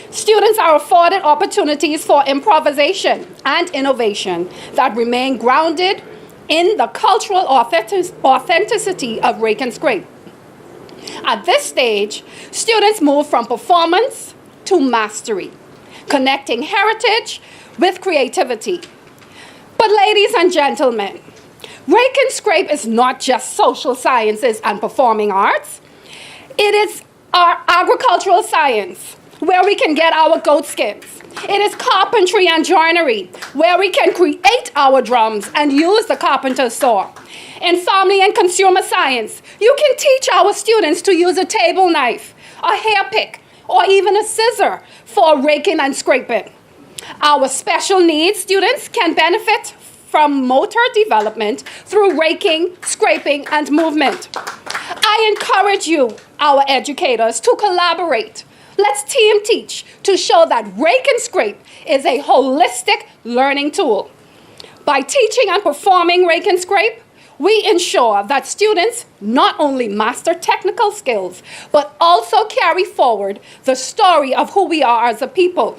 Students are afforded opportunities for improvisation and innovation that remain grounded in the cultural authenticity of Rake and Scrape. At this stage, students move from performance to mastery, connecting heritage with creativity. But ladies and gentlemen, Rake and Scrape is not just social sciences and performing arts. It is our agricultural science, where we can get our goat skins. It is carpentry and joinery, where we can create our drums and use the carpenter's saw. In family and consumer science, you can teach our students to use a table knife, a hair pick, or even a scissor for raking and scraping. Our special needs students can benefit from motor development through raking, scraping, and movement. I encourage you, our educators to collaborate. Let's team teach to show that Rake and Scrape is a holistic learning tool. By teaching and performing Rake and Scrape, we ensure that students not only master technical skills, but also carry forward the story of who we are as a people.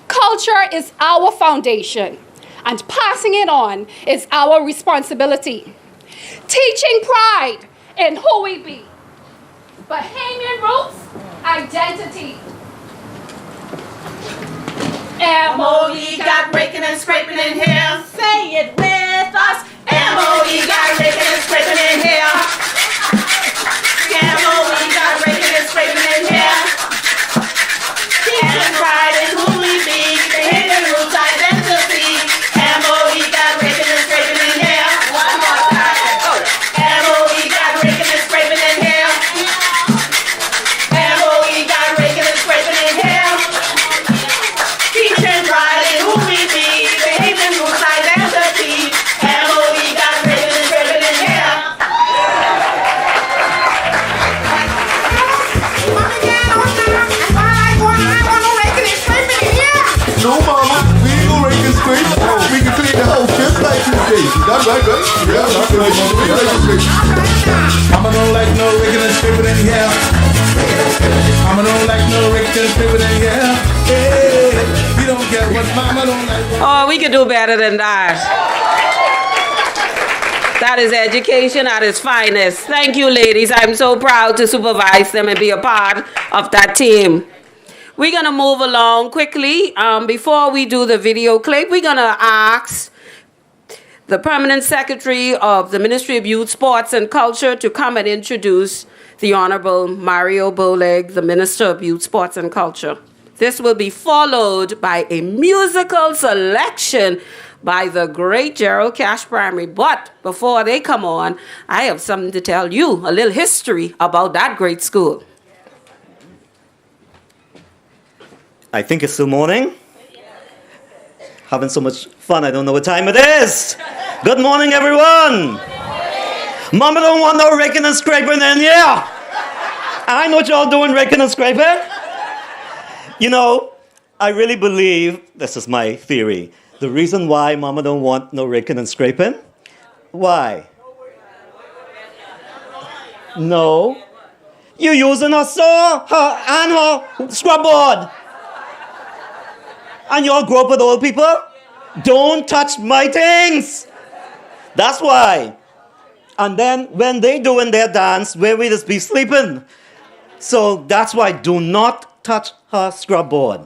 Culture is our foundation, and passing it on is our responsibility. Teaching pride in who we be. Bahamian roots, identity. M.O.E. got raking and scraping in here. Say it with us. M.O.E. got raking and scraping in here. M.O.E. got raking and scraping in here. Teaching pride in who we be. Bahamian roots, identity. M.O.E. got raking and scraping in here. One more time. M.O.E. got raking and scraping in here. M.O.E. got raking and scraping in here. Teaching pride in who we be. Bahamian roots, identity. M.O.E. got raking and scraping in here. No, mama, we ain't gonna rake and scrape. We can clean the whole fifth like this day. That's right, right? Yeah, that's right, mama. We rake and scrape. Mama don't like no raking and scraping in here. Mama don't like no raking and scraping in here. Hey, we don't get what mama don't like. Oh, we could do better than that. That is education at its finest. Thank you, ladies. I'm so proud to supervise them and be a part of that team. We're going to move along quickly. Before we do the video clip, we're going to ask the Permanent Secretary of the Ministry of Youth, Sports and Culture to come and introduce the Honorable Mario Boleg, the Minister of Youth, Sports and Culture. This will be followed by a musical selection by the great Gerald Cash Primary. But before they come on, I have something to tell you, a little history about that great school. I think it's still morning. Having so much fun, I don't know what time it is. Good morning, everyone. Mama don't want no raking and scraping in here. I know what y'all doing, raking and scraping. You know, I really believe, this is my theory, the reason why Mama don't want no raking and scraping, why? No. You using her saw, her and her scrub board. And y'all grow up with old people? Don't touch my things. That's why. And then when they doing their dance, where we just be sleeping. So that's why do not touch her scrub board.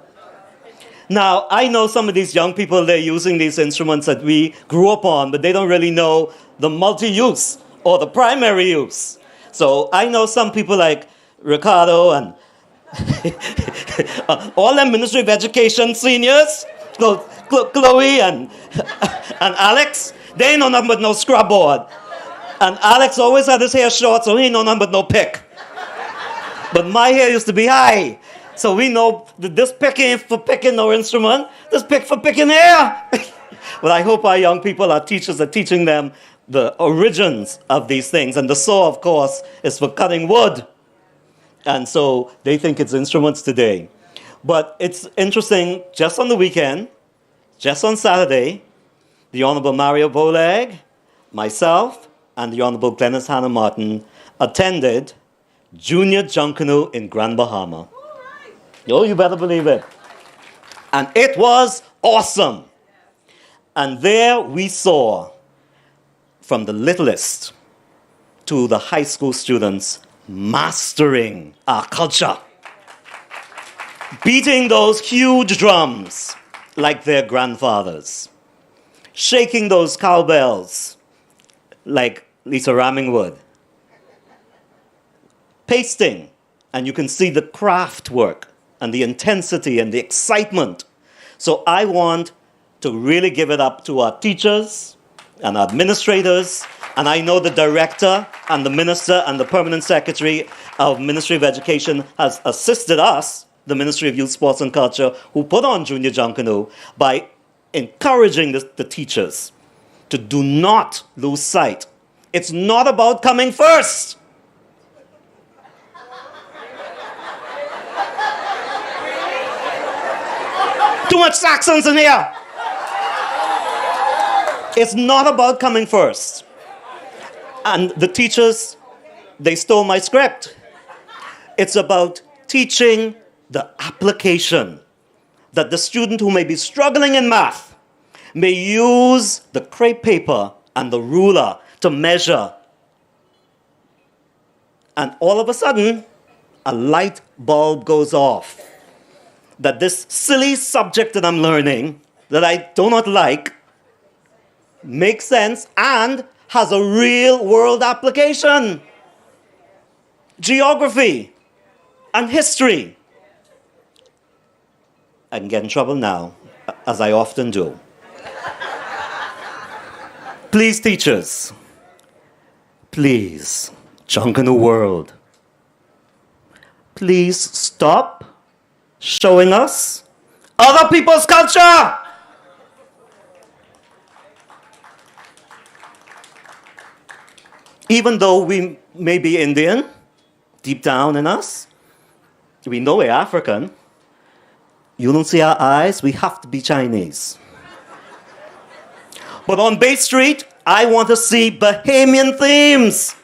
Now, I know some of these young people, they're using these instruments that we grew up on, but they don't really know the multi-use or the primary use. So I know some people like Ricardo and all them Ministry of Education seniors, Chloe and Alex, they ain't know nothing but no scrub board. And Alex always had his hair short, so he ain't know nothing but no pick. But my hair used to be high, so we know that this pick ain't for picking no instrument, this pick for picking hair. But I hope our young people, our teachers, are teaching them the origins of these things. And the saw, of course, is for cutting wood. And so they think it's instruments today. But it's interesting, just on the weekend, just on Saturday, the Honorable Mario Boleg, myself, and the Honorable Glennis Hannah Martin attended Junior Junkanoo in Grand Bahama. Oh, you better believe it. And it was awesome. And there we saw, from the littlest to the high school students, mastering our culture. Beating those huge drums like their grandfathers. Shaking those cowbells like Lisa Rammingwood. Pasting, and you can see the craft work and the intensity and the excitement. So I want to really give it up to our teachers and our administrators, and I know the director and the minister and the permanent secretary of Ministry of Education has assisted us, the Ministry of Youth, Sports and Culture, who put on Junior Junkanoo, by encouraging the teachers to do not lose sight. It's not about coming first. much Saxons in here. It's not about coming first. And the teachers, they stole my script. It's about teaching the application, that the student who may be struggling in math may use the crepe paper and the ruler to measure. And all of a sudden, a light bulb goes off. That this silly subject that I'm learning, that I do not like, makes sense and has a real world application. Geography and history. I can get in trouble now, as I often do. Please, teachers, please, junk in the world, please stop showing us other people's culture. Even though we may be Indian, deep down in us, we know we're African. You don't see our eyes, we have to be Chinese. But on Bay Street, I want to see Bahamian themes.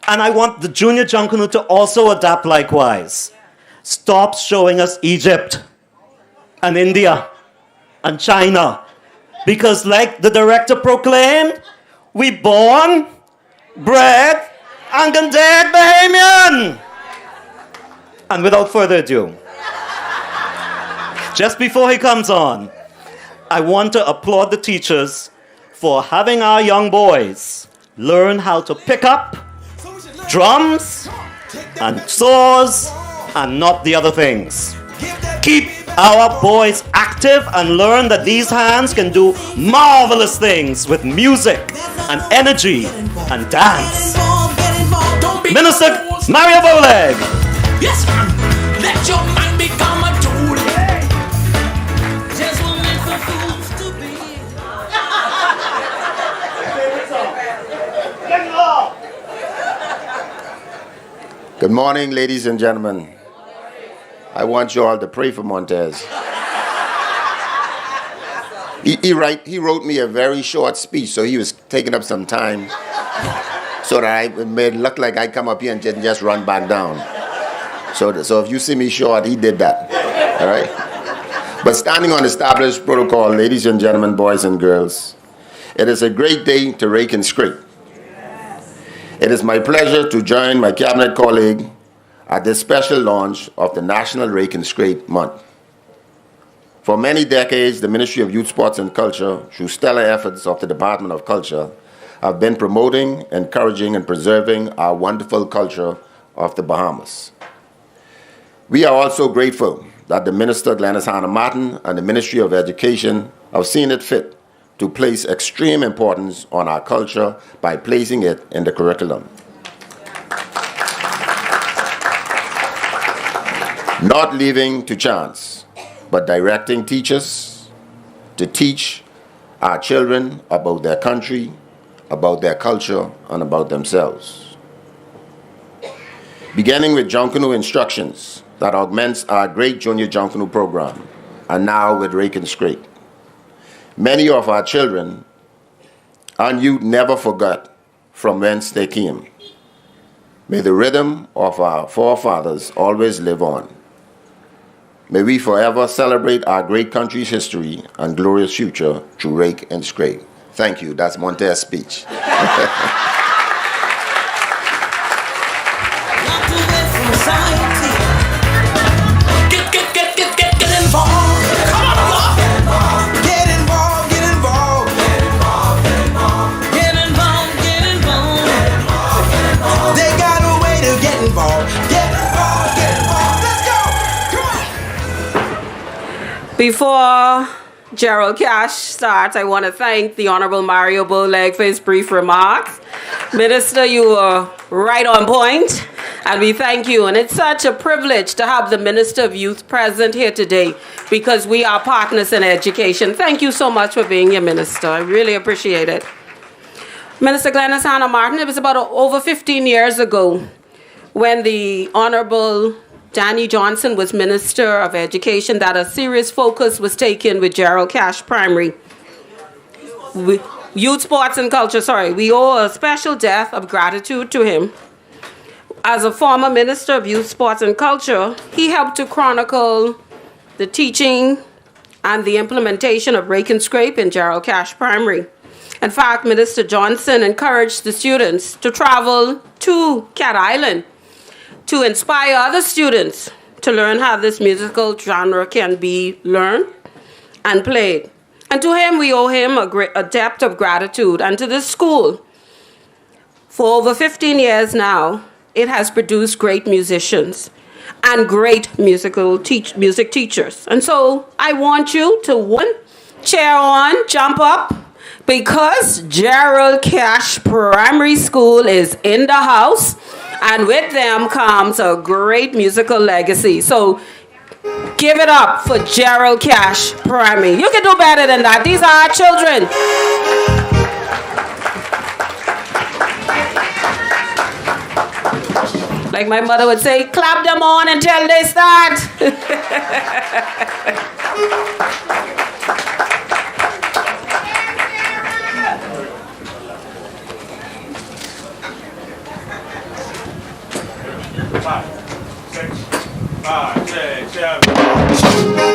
And I want the junior Junkunu to also adapt likewise. Stop showing us Egypt and India and China. Because like the director proclaimed, we born, bred, and condemned Bahamian. And without further ado, just before he comes on, I want to applaud the teachers for having our young boys learn how to pick up drums and saws and not the other things. Keep our boys active and learn that these hands can do marvelous things with music and energy and dance. Minister Mario Boleg. Yes, man. Let your mind become a tool. Just one little fools to be. Good morning, ladies and gentlemen. I want you all to pray for Montez. He wrote me a very short speech, so he was taking up some time so that it made it look like I come up here and just run back down. So if you see me short, he did that. All right? But standing on established protocol, ladies and gentlemen, boys and girls, it is a great day to rake and scrape. It is my pleasure to join my cabinet colleague at this special launch of the National Rake and Scrape Month. For many decades, the Ministry of Youth, Sports and Culture, through stellar efforts of the Department of Culture, have been promoting, encouraging, and preserving our wonderful culture of the Bahamas. We are also grateful that the Minister Glennis Hannah Martin and the Ministry of Education have seen it fit to place extreme importance on our culture by placing it in the curriculum. Not leaving to chance, but directing teachers to teach our children about their country, about their culture, and about themselves. Beginning with Junkunu instructions that augments our great junior Junkunu program, and now with Rake and Scrape. Many of our children and youth never forgot from whence they came. May the rhythm of our forefathers always live on. May we forever celebrate our great country's history and glorious future through Rake and Scrape. Thank you. That's Monte's speech. Before Gerald Cash starts, I want to thank the Honorable Mario Boleg for his brief remarks. Minister, you were right on point, and we thank you. And it's such a privilege to have the Minister of Youth present here today because we are partners in education. Thank you so much for being here, Minister. I really appreciate it. Minister Glennis Hannah Martin, it was about over 15 years ago when the Honorable Danny Johnson was Minister of Education, that a serious focus was taken with Gerald Cash Primary. Youth, Sports and Culture, we owe a special debt of gratitude to him. As a former Minister of Youth, Sports and Culture, he helped to chronicle the teaching and the implementation of Rake and Scrape in Gerald Cash Primary. In fact, Minister Johnson encouraged the students to travel to Cat Island to inspire other students to learn how this musical genre can be learned and played. And to him, we owe him a debt of gratitude. And to this school, for over 15 years now, it has produced great musicians and great music teachers. And so I want you to cheer on, jump up, because Gerald Cash Primary School is in the house, and with them comes a great musical legacy. So give it up for Gerald Cash Primary. You can do better than that. These are our children. Like my mother would say, clap them on until they start. 5, 6, 5, 6, 7.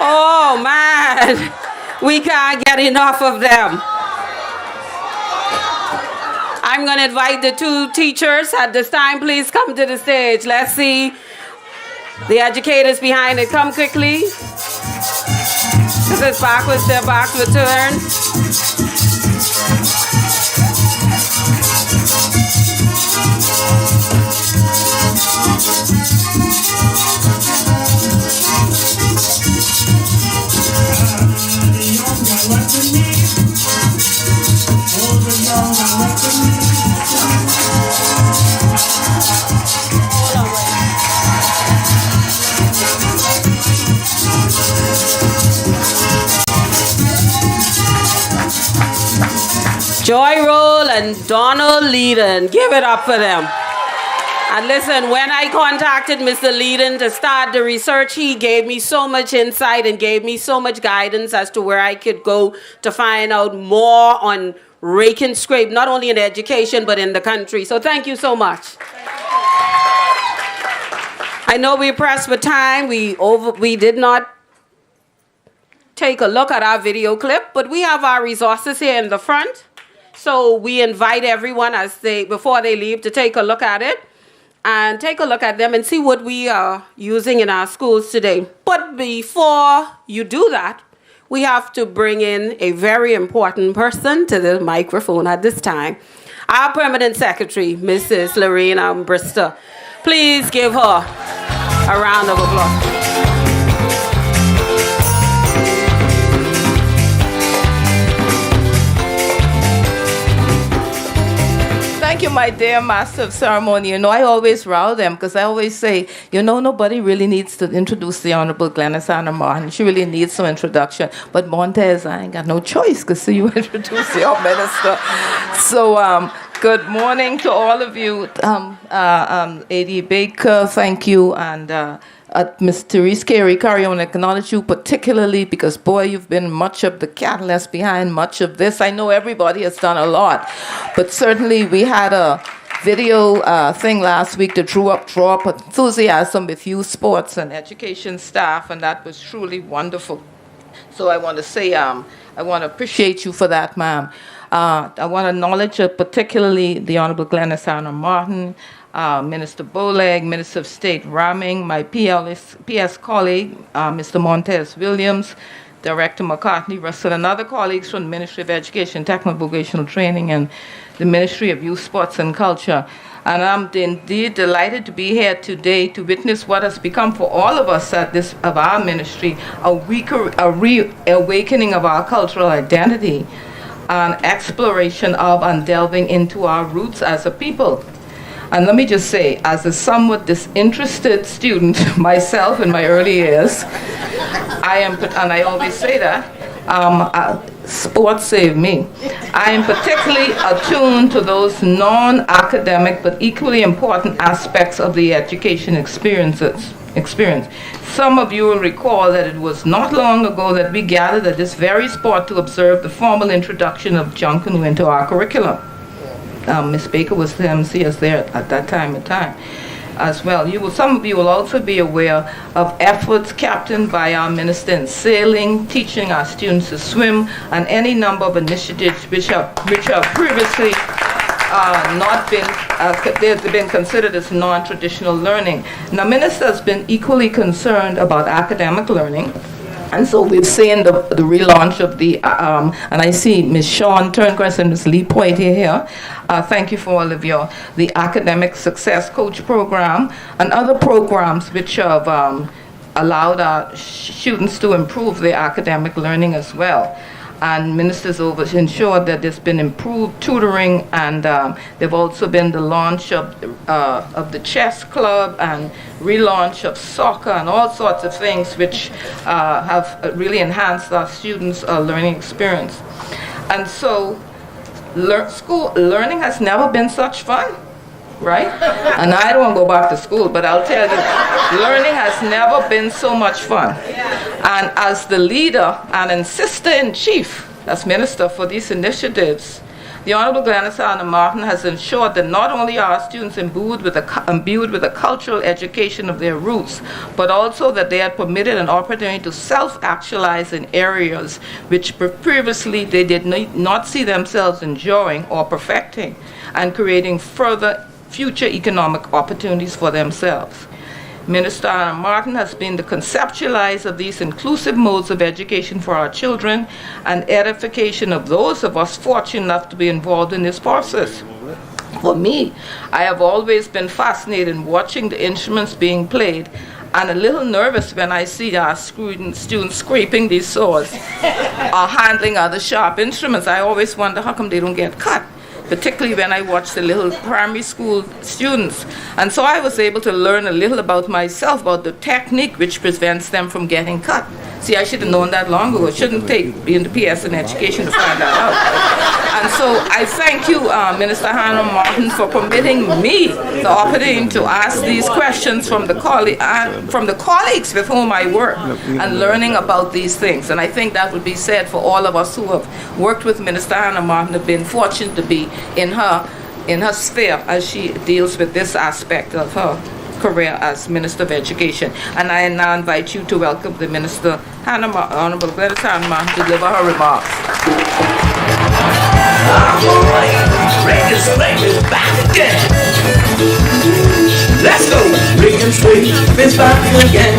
Oh, man. We can't get enough of them. I'm going to invite the two teachers at this time. Please come to the stage. Let's see the educators behind it. Come quickly. This is backwards, their backs return. Joy Roll and Donald Leeden. Give it up for them. And listen, when I contacted Mr. Leeden to start the research, he gave me so much insight and gave me so much guidance as to where I could go to find out more on Rake and Scrape, not only in education, but in the country. So thank you so much. I know we're pressed for time. We did not take a look at our video clip, but we have our resources here in the front. So we invite everyone before they leave to take a look at it and take a look at them and see what we are using in our schools today. But before you do that, we have to bring in a very important person to the microphone at this time. Our permanent secretary, Mrs. Lorena Bristol. Please give her a round of applause. Thank you, my dear master of ceremony. You know, I always row them because I always say, you know, nobody really needs to introduce the Honorable Glennis Anna Martin. She really needs some introduction. But Montez, I ain't got no choice because you introduce your minister. So, good morning to all of you. A.D. Baker, thank you. And Ms. Therese Carey, I want to acknowledge you particularly because, boy, you've been much of the catalyst behind much of this. I know everybody has done a lot, but certainly we had a video thing last week that draw up enthusiasm with youth sports and education staff, and that was truly wonderful. So I want to say, I want to appreciate you for that, ma'am. I want to acknowledge particularly the Honorable Glennis Anna Martin, Minister Boleg, Minister of State Raming, my PS colleague, Mr. Montez Williams, Director McCartney Russell, and other colleagues from the Ministry of Education, Technical Vocational Training, and the Ministry of Youth, Sports, and Culture. And I'm indeed delighted to be here today to witness what has become for all of us of our ministry, a reawakening of our cultural identity, an exploration of and delving into our roots as a people. And let me just say, as a somewhat disinterested student myself in my early years, and I always say that, sports saved me. I am particularly attuned to those non-academic but equally important aspects of the education experience. Some of you will recall that it was not long ago that we gathered at this very spot to observe the formal introduction of junk canoe into our curriculum. Ms. Baker was the MC there at that time as well. Some of you will also be aware of efforts captained by our minister in sailing, teaching our students to swim, and any number of initiatives which have previously not been considered as non-traditional learning. Now, minister has been equally concerned about academic learning. And so we've seen the relaunch of and I see Ms. Sean Turnquist and Ms. Lee Poitier here. Thank you for all of the Academic Success Coach Program and other programs which have allowed our students to improve their academic learning as well. And ministers ensured that there's been improved tutoring, and there've also been the launch of the chess club and relaunch of soccer and all sorts of things which have really enhanced our students' learning experience. And so school learning has never been such fun, right? And I don't want to go back to school, but I'll tell you, learning has never been so much fun. And as the leader and insister-in-chief, as minister for these initiatives, The Honorable Glennis Anna Martin has ensured that not only are our students imbued with a cultural education of their roots, but also that they are permitted an opportunity to self-actualize in areas which previously they did not see themselves enjoying or perfecting, and creating further future economic opportunities for themselves. Minister Anna Martin has been the conceptualizer of these inclusive modes of education for our children and edification of those of us fortunate enough to be involved in this process. For me, I have always been fascinated in watching the instruments being played and a little nervous when I see our students scraping these saws or handling other sharp instruments. I always wonder how come they don't get cut, particularly when I watch the little primary school students. And so I was able to learn a little about myself, about the technique which prevents them from getting cut. See, I should have known that long ago. It shouldn't take being the PS in education to find that out. And so I thank you, Minister Hannah Martin, for permitting me the opportunity to ask these questions from the colleagues with whom I work and learning about these things. And I think that would be said for all of us who have worked with Minister Hannah Martin, have been fortunate to be in her sphere as she deals with this aspect of her career as Minister of Education. And I now invite you to welcome the Minister, Honorable Glennis Hannah Martin, to deliver her remarks. Rake and Scrape is back again. Let's go. Rake and Scrape is back again.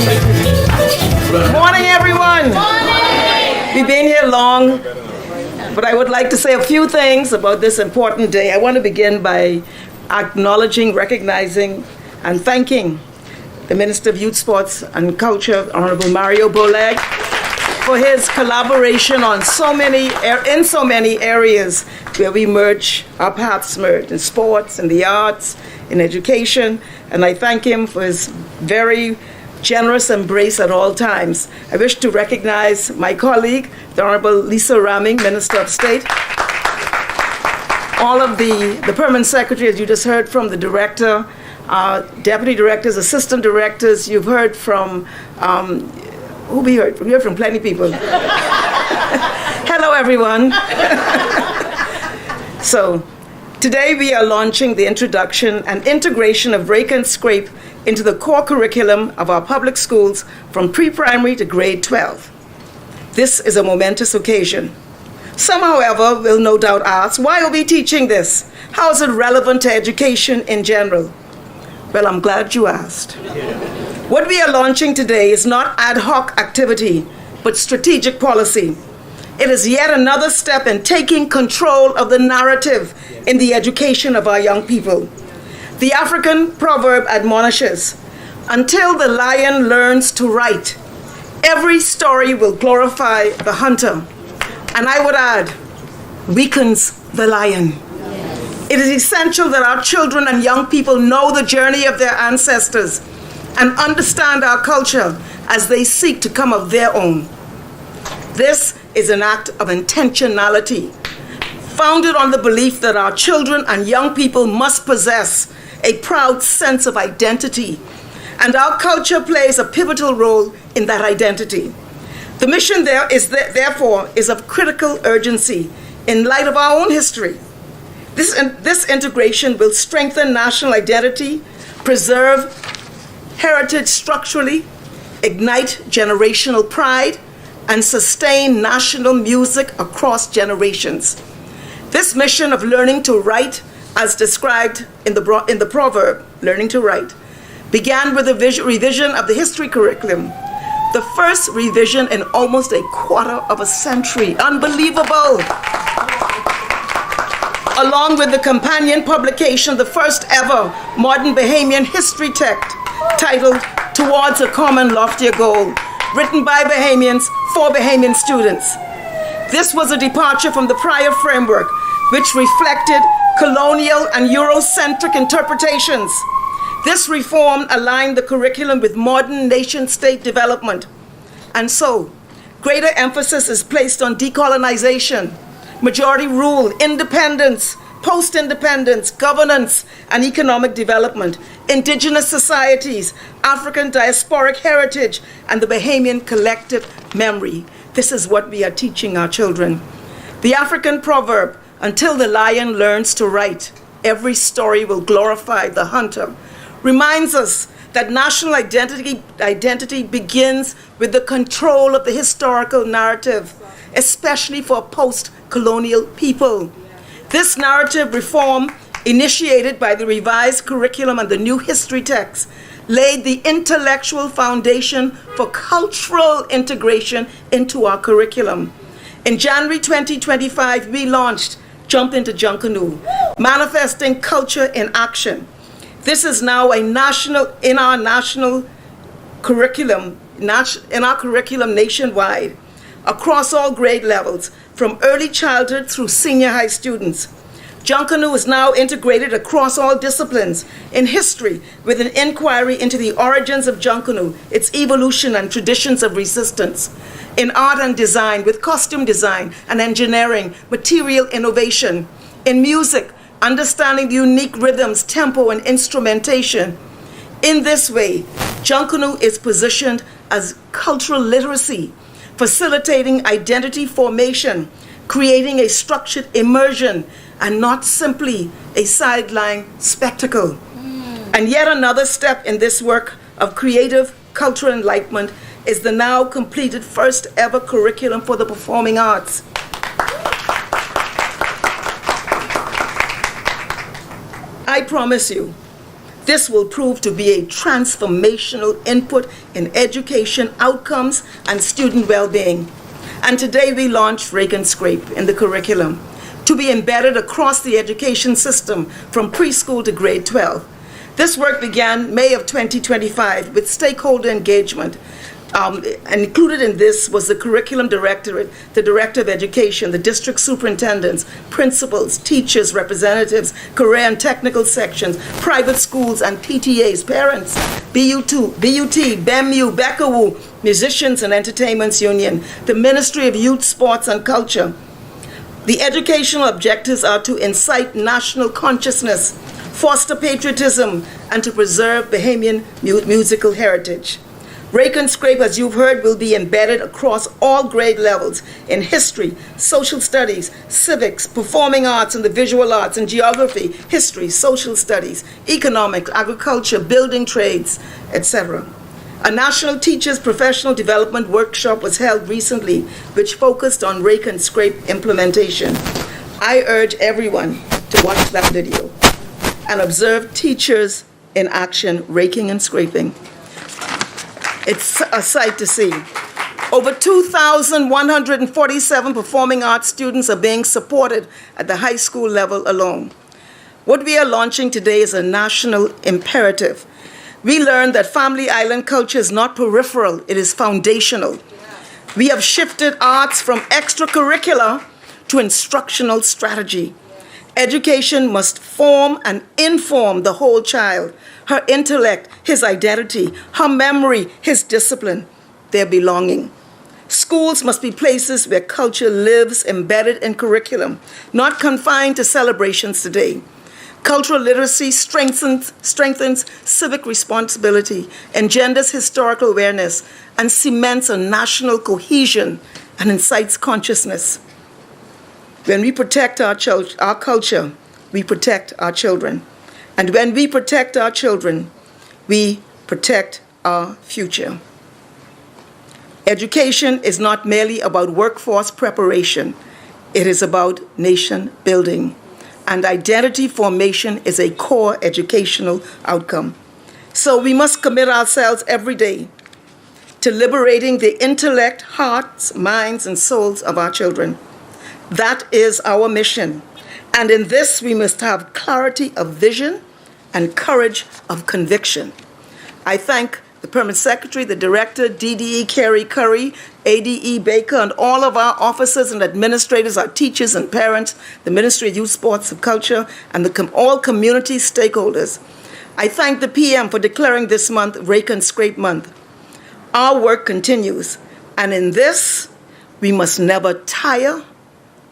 Good morning, everyone. Good morning. We've been here long, but I would like to say a few things about this important day. I want to begin by acknowledging, recognizing, and thanking the Minister of Youth, Sports and Culture, Honorable Mario Boleg, for his collaboration on in so many areas where we our paths merge, in sports, in the arts, in education, and I thank him for his very generous embrace at all times. I wish to recognize my colleague, the Honorable Lisa Ramming, Minister of State, all of the permanent secretaries, you just heard from the director, deputy directors, assistant directors. You've heard from, who we heard from? We heard from plenty of people. Hello, everyone. So, today we are launching the introduction and integration of Rake and Scrape into the core curriculum of our public schools from pre-primary to grade 12. This is a momentous occasion. Some, however, will no doubt ask, why are we teaching this? How is it relevant to education in general? Well, I'm glad you asked. What we are launching today is not ad hoc activity, but strategic policy. It is yet another step in taking control of the narrative in the education of our young people. The African proverb admonishes, until the lion learns to write, every story will glorify the hunter. And I would add, weakens the lion. It is essential that our children and young people know the journey of their ancestors and understand our culture as they seek to come of their own. This is an act of intentionality, founded on the belief that our children and young people must possess a proud sense of identity, and our culture plays a pivotal role in that identity. The mission therefore is of critical urgency in light of our own history. This integration will strengthen national identity, preserve heritage structurally, ignite generational pride, and sustain national music across generations. This mission of learning to write, as described in the proverb, learning to write, began with a revision of the history curriculum. The first revision in almost a quarter of a century. Unbelievable! Along with the companion publication, the first ever modern Bahamian history text titled Towards a Common Loftier Goal, written by Bahamians for Bahamian students. This was a departure from the prior framework, which reflected colonial and Eurocentric interpretations. This reform aligned the curriculum with modern nation-state development. And so, greater emphasis is placed on decolonization, majority rule, independence, post-independence, governance, and economic development, indigenous societies, African diasporic heritage, and the Bahamian collective memory. This is what we are teaching our children. The African proverb, Until the lion learns to write, every story will glorify the hunter, reminds us that national identity begins with the control of the historical narrative, especially for post-colonial people. This narrative reform, initiated by the revised curriculum and the new history text, laid the intellectual foundation for cultural integration into our curriculum. In January 2025, we launched Jump into Junkanoo, manifesting culture in action. This is now in our national curriculum, in our curriculum nationwide, across all grade levels, from early childhood through senior high students. Junkanoo is now integrated across all disciplines. In history, with an inquiry into the origins of Junkanoo, its evolution and traditions of resistance. In art and design, with costume design and engineering, material innovation. In music, understanding the unique rhythms, tempo, and instrumentation. In this way, Junkanoo is positioned as cultural literacy, facilitating identity formation, creating a structured immersion, and not simply a sideline spectacle. And yet another step in this work of creative cultural enlightenment is the now completed first ever curriculum for the performing arts. I promise you, this will prove to be a transformational input in education outcomes and student well-being. And today we launched Rake and Scrape in the curriculum to be embedded across the education system from preschool to grade 12. This work began May of 2025 with stakeholder engagement. And included in this was the curriculum directorate, the director of education, the district superintendents, principals, teachers, representatives, career and technical sections, private schools and PTAs, parents, BUT, BEMU, BECAWU, Musicians and Entertainments Union, the Ministry of Youth, Sports and Culture. The educational objectives are to incite national consciousness, foster patriotism, and to preserve Bahamian musical heritage. Rake and Scrape, as you've heard, will be embedded across all grade levels in history, social studies, civics, performing arts and the visual arts, and geography, history, social studies, economics, agriculture, building trades, etc. A national teachers' professional development workshop was held recently, which focused on Rake and Scrape implementation. I urge everyone to watch that video and observe teachers in action, raking and scraping. It's a sight to see. Over 2,147 performing arts students are being supported at the high school level alone. What we are launching today is a national imperative. We learned that Family Island culture is not peripheral, it is foundational. We have shifted arts from extracurricular to instructional strategy. Education must form and inform the whole child, her intellect, his identity, her memory, his discipline, their belonging. Schools must be places where culture lives embedded in curriculum, not confined to celebrations today. Cultural literacy strengthens civic responsibility, engenders historical awareness, and cements a national cohesion and incites consciousness. When we protect our culture, we protect our children. And when we protect our children, we protect our future. Education is not merely about workforce preparation. It is about nation building. And identity formation is a core educational outcome. So we must commit ourselves every day to liberating the intellect, hearts, minds, and souls of our children. That is our mission. And in this, we must have clarity of vision and courage of conviction. I thank the Permanent Secretary, the Director, DDE Carrie Curry, ADE Baker, and all of our officers and administrators, our teachers and parents, the Ministry of Youth, Sports and Culture, and all community stakeholders. I thank the PM for declaring this month Rake and Scrape Month. Our work continues, and in this, we must never tire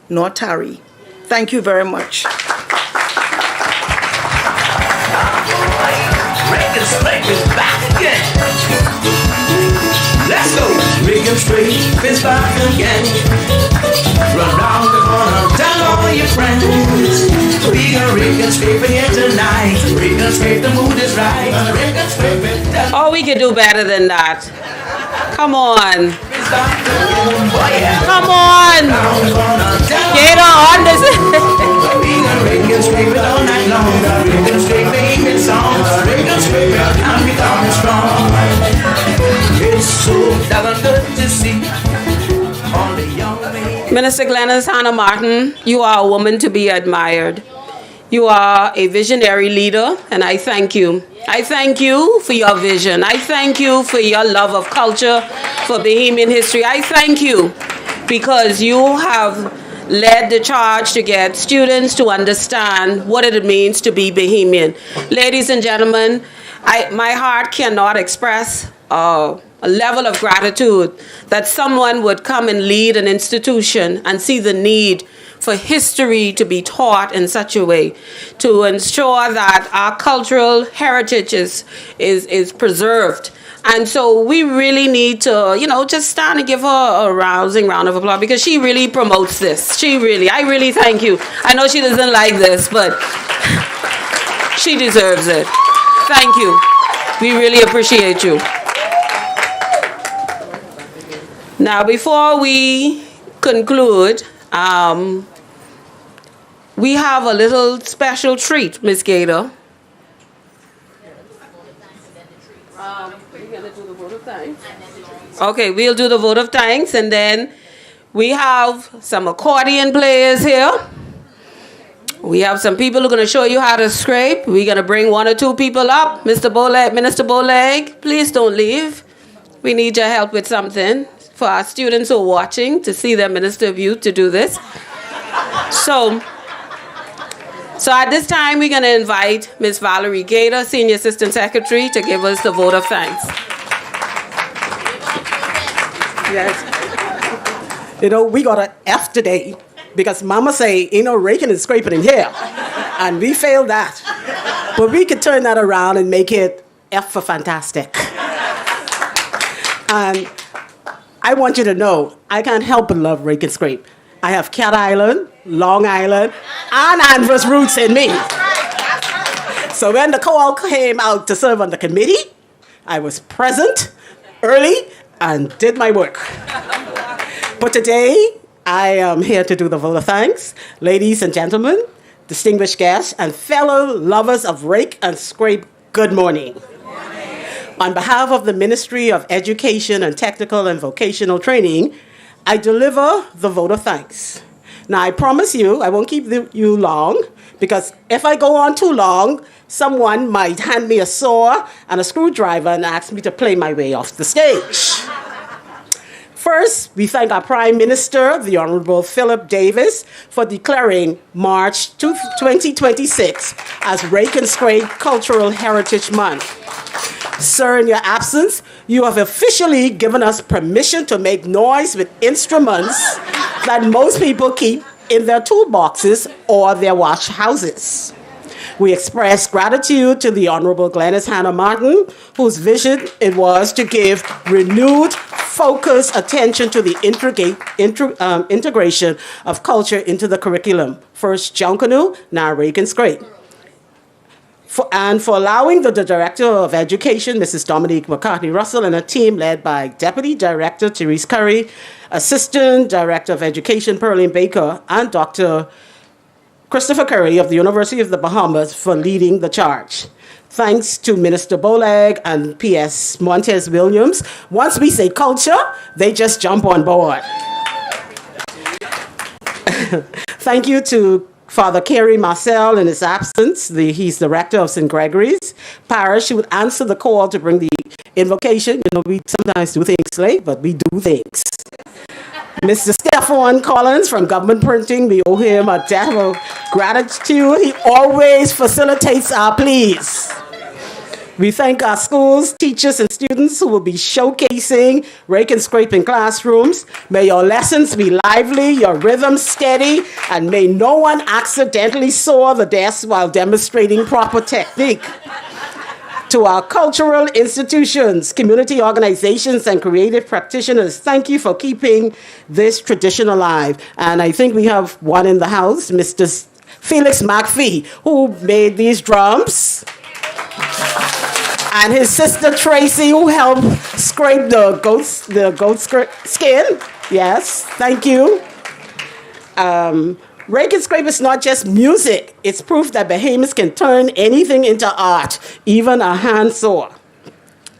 nor tarry. Thank you very much. Rake and Scrape is back again. Let's go. Rake and scrape is back again. Run round the corner, tell all your friends. We gonna rake and scrape it here tonight. Rake and scrape, the mood is right. Gonna rake and scrape it. Oh, we can do better than that. Come on. Come on. Get on this. We gonna rake and scrape it all night long. Rake and scrape, making it songs. Rake and scrape it, and we down and strong. It's so doggone good to see all the young ladies. Minister Glennis Hannah Martin, you are a woman to be admired. You are a visionary leader, and I thank you. I thank you for your vision. I thank you for your love of culture, for Bahamian history. I thank you because you have led the charge to get students to understand what it means to be Bahamian. Ladies and gentlemen, my heart cannot express a level of gratitude that someone would come and lead an institution and see the need for history to be taught in such a way to ensure that our cultural heritage is preserved. And so we really need to, just stand and give her a rousing round of applause because she really promotes this. I really thank you. I know she doesn't like this, but she deserves it. Thank you. We really appreciate you. Now, before we conclude, we have a little special treat, Miss Gator. Okay, we'll do the vote of thanks, and then we have some accordion players here. We have some people who are going to show you how to scrape. We're going to bring one or two people up. Minister Bowleg, please don't leave. We need your help with something for our students who are watching to see their Minister of Youth to do this. So at this time, we're going to invite Ms. Valerie Gator, Senior Assistant Secretary, to give us the vote of thanks. Yes. We got an F today because Mama say, raking and scraping in here. And we failed that. But we could turn that around and make it F for fantastic. And I want you to know, I can't help but love Rake and Scrape. I have Cat Island, Long Island, and Andros roots in me. So when the call came out to serve on the committee, I was present early and did my work. But today, I am here to do the vote of thanks. Ladies and gentlemen, distinguished guests, and fellow lovers of Rake and Scrape, good morning. On behalf of the Ministry of Education and Technical and Vocational Training, I deliver the vote of thanks. Now, I promise you, I won't keep you long, because if I go on too long, someone might hand me a saw and a screwdriver and ask me to play my way off the stage. First, we thank our Prime Minister, the Honorable Philip Davis, for declaring March 2026 as Rake and Scrape Cultural Heritage Month. Sir, in your absence, you have officially given us permission to make noise with instruments that most people keep in their toolboxes or their wash houses. We express gratitude to the Honorable Glennis Hannah Martin, whose vision it was to give renewed, focused attention to the integration of culture into the curriculum. First Junkanoo, now Rake and Scrape. For allowing the Director of Education, Mrs. Dominique McCartney-Russell, and a team led by Deputy Director Therese Curry, Assistant Director of Education Pearline Baker, and Dr. Christopher Curry of the University of the Bahamas for leading the charge. Thanks to Minister Bowleg and P.S. Montez Williams. Once we say culture, they just jump on board. Thank you to Father Kerry Marcel in his absence. He's the rector of St. Gregory's Parish. He would answer the call to bring the invocation. We sometimes do things late, but we do things. Mr. Stefan Collins from Government Printing, we owe him a debt of gratitude. He always facilitates our pleas. We thank our schools, teachers, and students who will be showcasing Rake and Scrape in classrooms. May your lessons be lively, your rhythm steady, and may no one accidentally soar the desk while demonstrating proper technique. To our cultural institutions, community organizations, and creative practitioners, thank you for keeping this tradition alive. And I think we have one in the house, Mr. Felix McPhee, who made these drums. And his sister Tracy, who helped scrape the goat skin. Yes, thank you. Rake and Scrape is not just music. It's proof that Bahamians can turn anything into art, even a hand saw.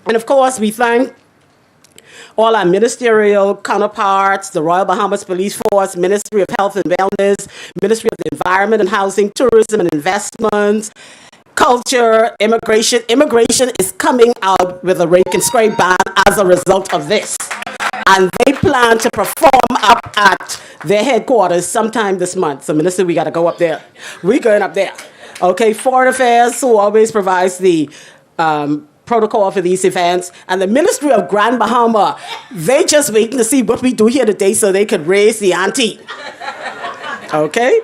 And of course, we thank all our ministerial counterparts, the Royal Bahamas Police Force, Ministry of Health and Wellness, Ministry of the Environment and Housing, Tourism and Investments, Culture, Immigration. Immigration is coming out with a Rake and Scrape band as a result of this. And they plan to perform up at their headquarters sometime this month. So, Minister, we got to go up there. We're going up there. Okay, Foreign Affairs, who always provides the protocol for these events, and the Ministry of Grand Bahama, they just waiting to see what we do here today so they could raise the ante. Okay?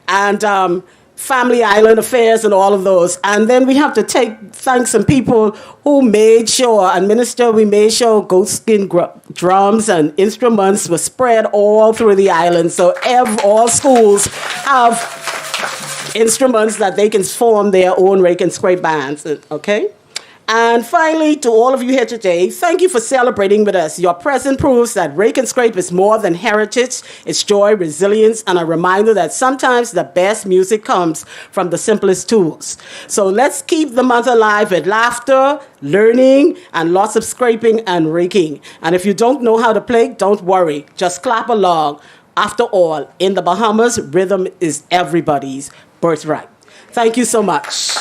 And Family Island Affairs and all of those. And then we have to thank some people who made sure, and Minister, we made sure goatskin drums and instruments were spread all through the island. So all schools have instruments that they can form their own Rake and Scrape bands. Okay? And finally, to all of you here today, thank you for celebrating with us. Your presence proves that Rake and Scrape is more than heritage. It's joy, resilience, and a reminder that sometimes the best music comes from the simplest tools. So let's keep the month alive with laughter, learning, and lots of scraping and raking. And if you don't know how to play, don't worry. Just clap along. After all, in the Bahamas, rhythm is everybody's birthright. Thank you so much.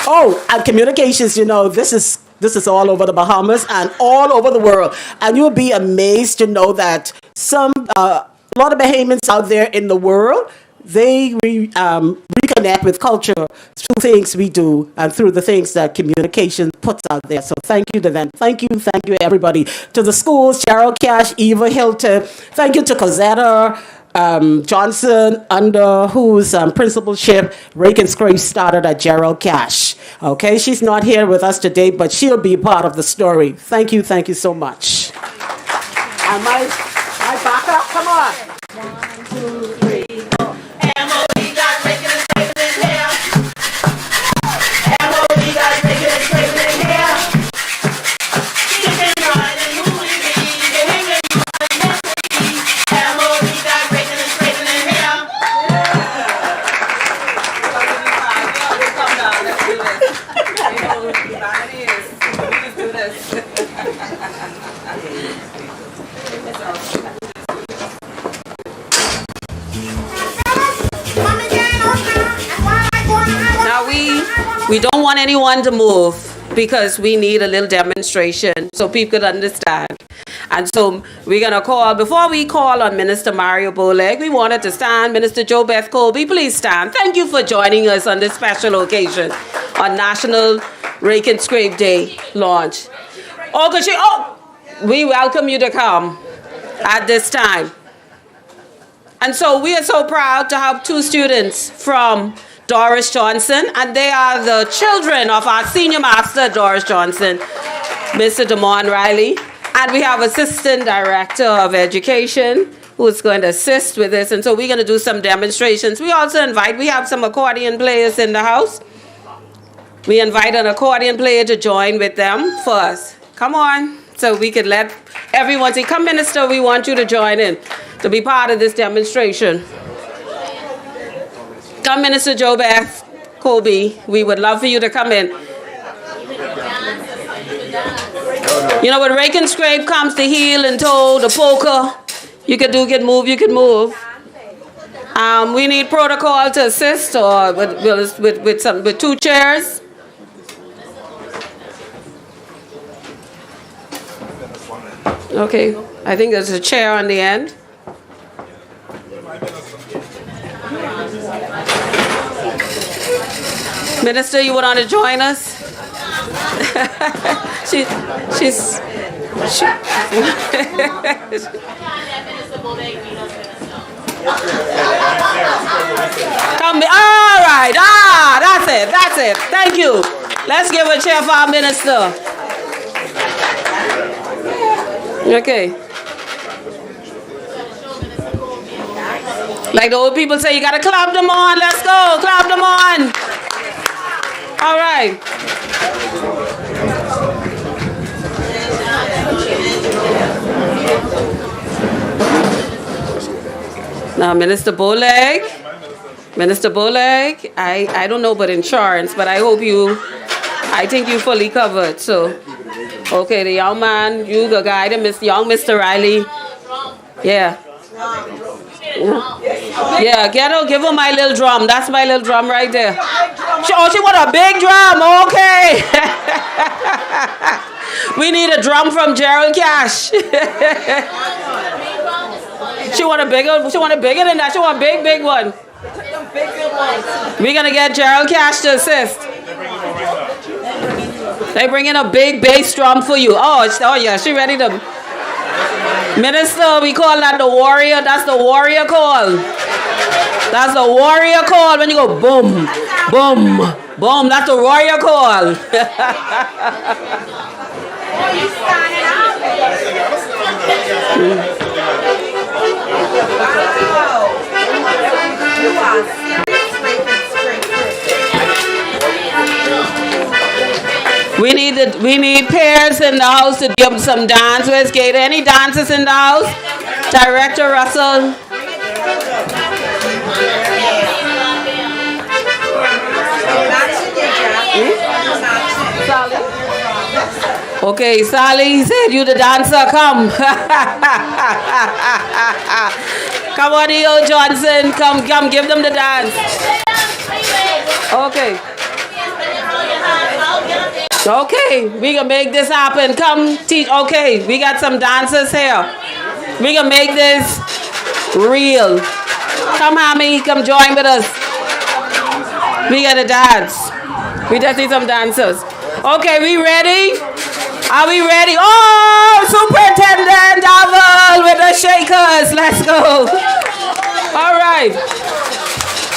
Oh, and communications, you know, this is all over the Bahamas and all over the world. And you'll be amazed to know that a lot of Bahamians out there in the world, they reconnect with culture through things we do and through the things that communication puts out there. So thank you to them. Thank you, everybody. To the schools, Gerald Cash, Eva Hilton. Thank you to Cosetta Johnson, under whose principalship Rake and Scrape started at Gerald Cash. Okay, she's not here with us today, but she'll be part of the story. Thank you so much. And my backup, come on. 1, 2, 3, 4. M.O.D. got Rake and Scrape in here. M.O.D. got Rake and Scrape in here. Keep it riding, moving, behaving, M.O.D. got Rake and Scrape in here. Come down, let's do this. Let's do this. Now we don't want anyone to move because we need a little demonstration so people could understand. And so we're going to call, before we call on Minister Mario Boleg, we wanted to stand. Minister Jo Beth Colby, please stand. Thank you for joining us on this special occasion on National Rake and Scrape Day launch. We welcome you to come at this time. And so we are so proud to have 2 students from Doris Johnson, and they are the children of our senior master, Doris Johnson, Mr. Damon Riley. And we have Assistant Director of Education who is going to assist with this. And so we're going to do some demonstrations. We also we have some accordion players in the house. We invite an accordion player to join with them for us. Come on, so we could let everyone see. Come, Minister, we want you to join in to be part of this demonstration. Come, Minister Jo Beth Colby. We would love for you to come in. You know, when Rake and Scrape comes to heel and toe, the polka, you can move. We need protocol to assist, or with 2 chairs. Okay, I think there's a chair on the end. Minister, you want to join us? Come, all right. That's it. Thank you. Let's give a cheer for our minister. Okay. Like the old people say, you gotta clap them on. Let's go. Clap them on. All right. Now, Minister Bowleg, I don't know about insurance, but I think you fully covered. So, okay, the young man, you the guy, young Mr. Riley. Yeah. Yeah, give him my little drum. That's my little drum right there. She want a big drum. Okay. We need a drum from Gerald Cash. She want a bigger than that. She want a big one. We're gonna get Gerald Cash to assist. They bring in a big bass drum for you. Oh yeah, she ready to. Minister, we call that the warrior. That's the warrior call. That's the warrior call when you go boom, boom, boom. That's the warrior call. We need pairs in the house to give some dance. Where's Gator? Any dancers in the house? Director Russell. Okay, Sally said you the dancer. Come. Come on, E.O. Johnson. Come, give them the dance. Okay. Okay, we gonna make this happen. Come teach. Okay, we got some dancers here. We gonna make this real. Come, Hammy, come join with us. We gotta dance. We just need some dancers. Okay, we ready? Are we ready? Oh, Superintendent Davel with the shakers. Let's go. All right.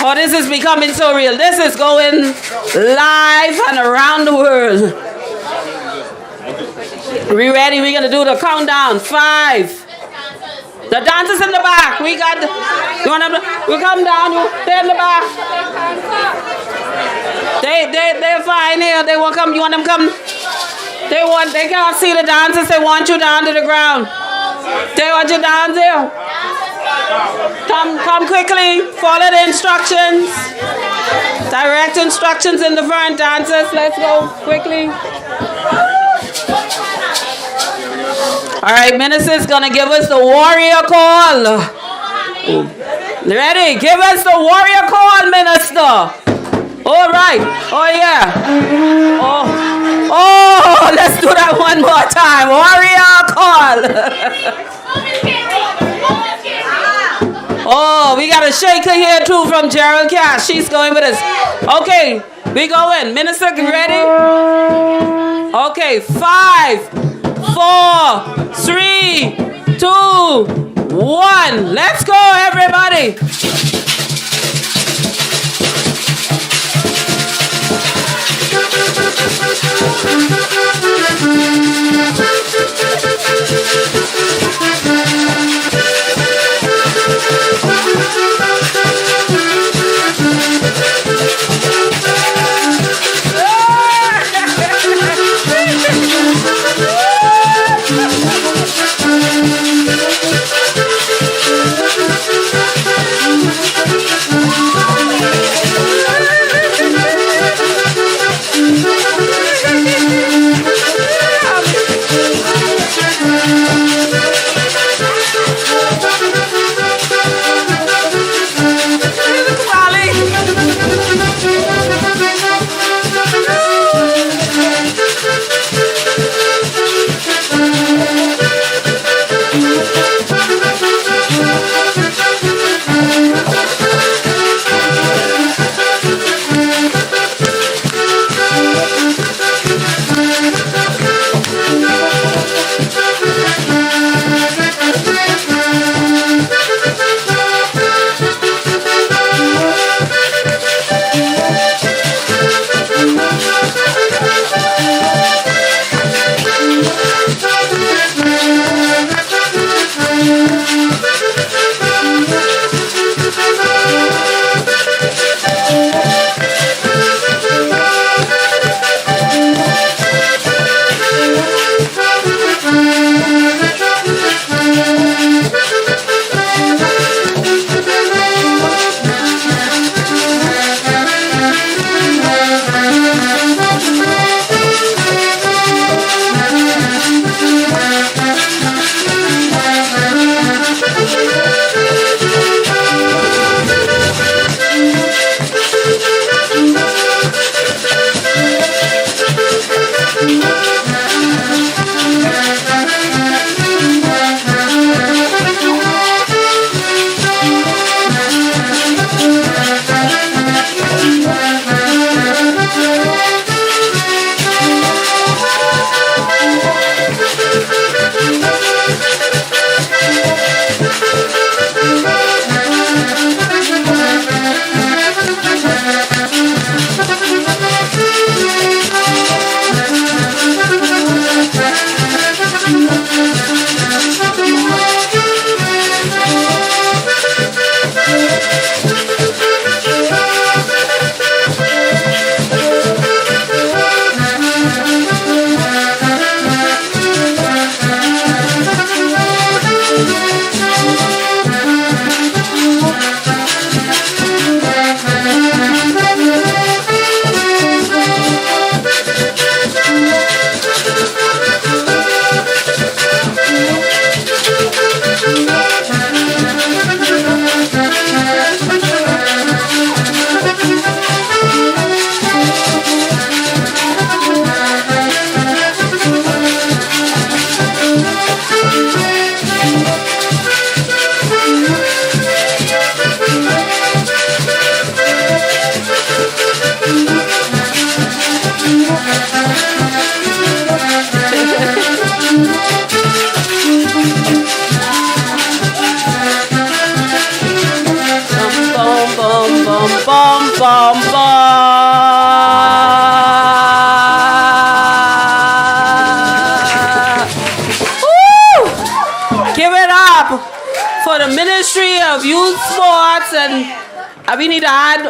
Oh, this is becoming so real. This is going live and around the world. We ready? We're going to do the countdown. 5. The dancers in the back. We got, we come down. They're in the back. They're fine here. They won't come. You want them come? They can't see the dancers. They want you down to the ground. They want you down there. Come quickly. Follow the instructions. Direct instructions in the front, dancers. Let's go quickly. All right, minister's gonna give us the warrior call. Ready? Give us the warrior call, minister. All right. Oh yeah. Oh, let's do that one more time. Warrior call. Oh, we got a shaker here too from Gerald Cash. She's going with us. Okay, we going. Minister, ready? Okay, 5, 4, 3, 2, 1. Let's go, everybody.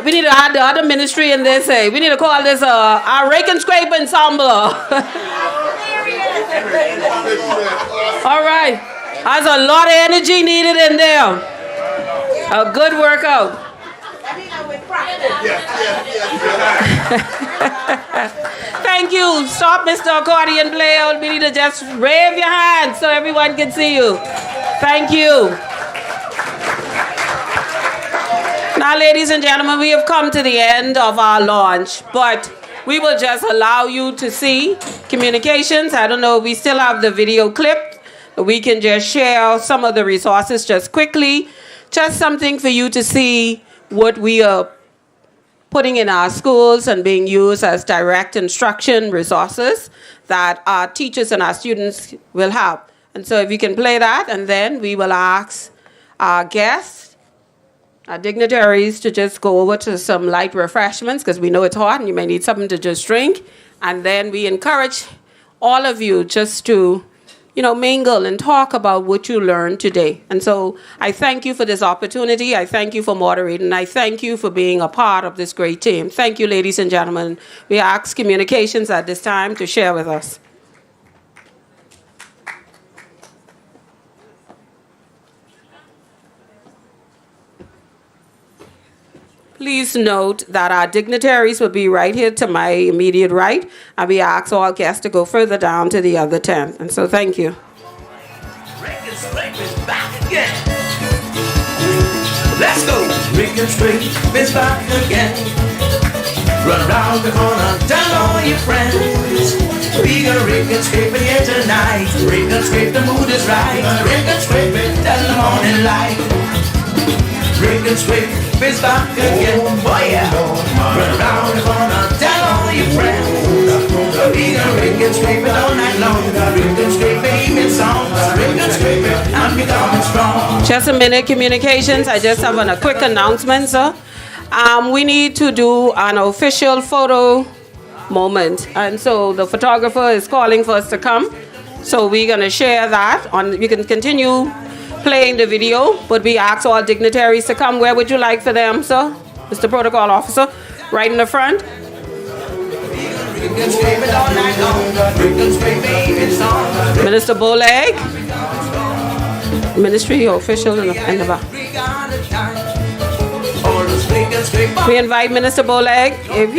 We need to add the other ministry in this. We need to call this our Rake and Scrape Ensemble. All right. There's a lot of energy needed in there. A good workout. Thank you. Stop, Mr. Accordion Player. We need to just wave your hands so everyone can see you. Thank you. Now, ladies and gentlemen, we have come to the end of our launch, but we will just allow you to see communications. I don't know, we still have the video clip. We can just share some of the resources just quickly. Just something for you to see what we are putting in our schools and being used as direct instruction resources that our teachers and our students will have. And so if you can play that, and then we will ask our guests, our dignitaries, to just go over to some light refreshments because we know it's hot and you may need something to just drink. And then we encourage all of you just to, mingle and talk about what you learned today. And so I thank you for this opportunity. I thank you for moderating. I thank you for being a part of this great team. Thank you, ladies and gentlemen. We ask communications at this time to share with us. Please note that our dignitaries will be right here to my immediate right, and we ask all guests to go further down to the other tent. And so thank you. Rake and Scrape is back again. Let's go. Rake and Scrape is back again. Run around the corner, tell all your friends. We gonna rake and scrape it here tonight. Rake and Scrape, the mood is right. Rake and Scrape it till the morning light. Rake and Scrape is back again. Oh yeah. Run around the corner, tell all your friends. We gonna rake and scrape it all night long. Rake and Scrape baby songs. Rake and Scrape it and becoming strong. Just a minute, communications. I just have a quick announcement, sir. We need to do an official photo moment, and so the photographer is calling for us to come. So we're gonna share that. We can continue playing the video, but we ask all dignitaries to come. Where would you like for them, sir? Mr. Protocol Officer, right in the front. and scrape it all night long. Rake and scrape baby song. Minister Bowleg, ministry official in the back. We invite Minister Bowleg if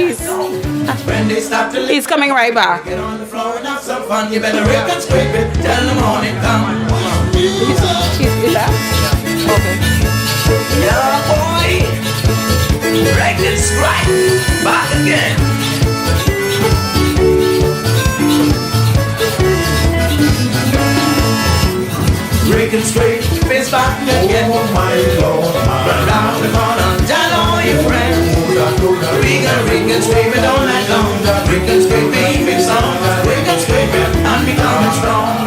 he's coming right back. Get on the floor and have some fun. You better rake and scrape it till the morning come. Okay. Yeah, boy. Rake and scrape. Back again. Rake and scrape is back again. Oh my Lord, run down the corner, tell all your friends. We got rake and scrape it all night long. Rake and scrape baby song. Rake and scrape it and becoming strong.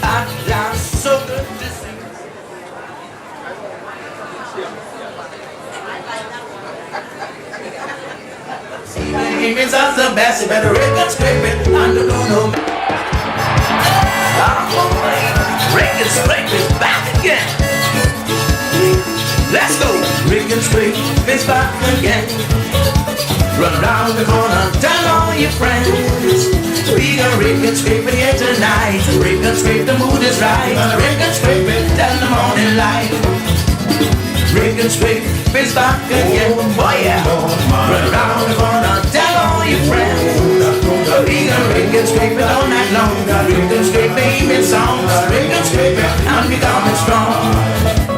At last, so good to see. See baby's as the best. You better rake and scrape it and don't know. Rake and scrape is back again. Let's go. Rake and scrape is back again. Run around the corner, tell all your friends. We gonna rake and scrape it here tonight. Rake and scrape, the mood is right. Rake and scrape it till the morning light. Rake and scrape is back again. Boy, yeah. Run around the corner, tell all your friends. We gonna rake and scrape it all night long. Rake and scrape baby songs. Rake and scrape it and becoming strong.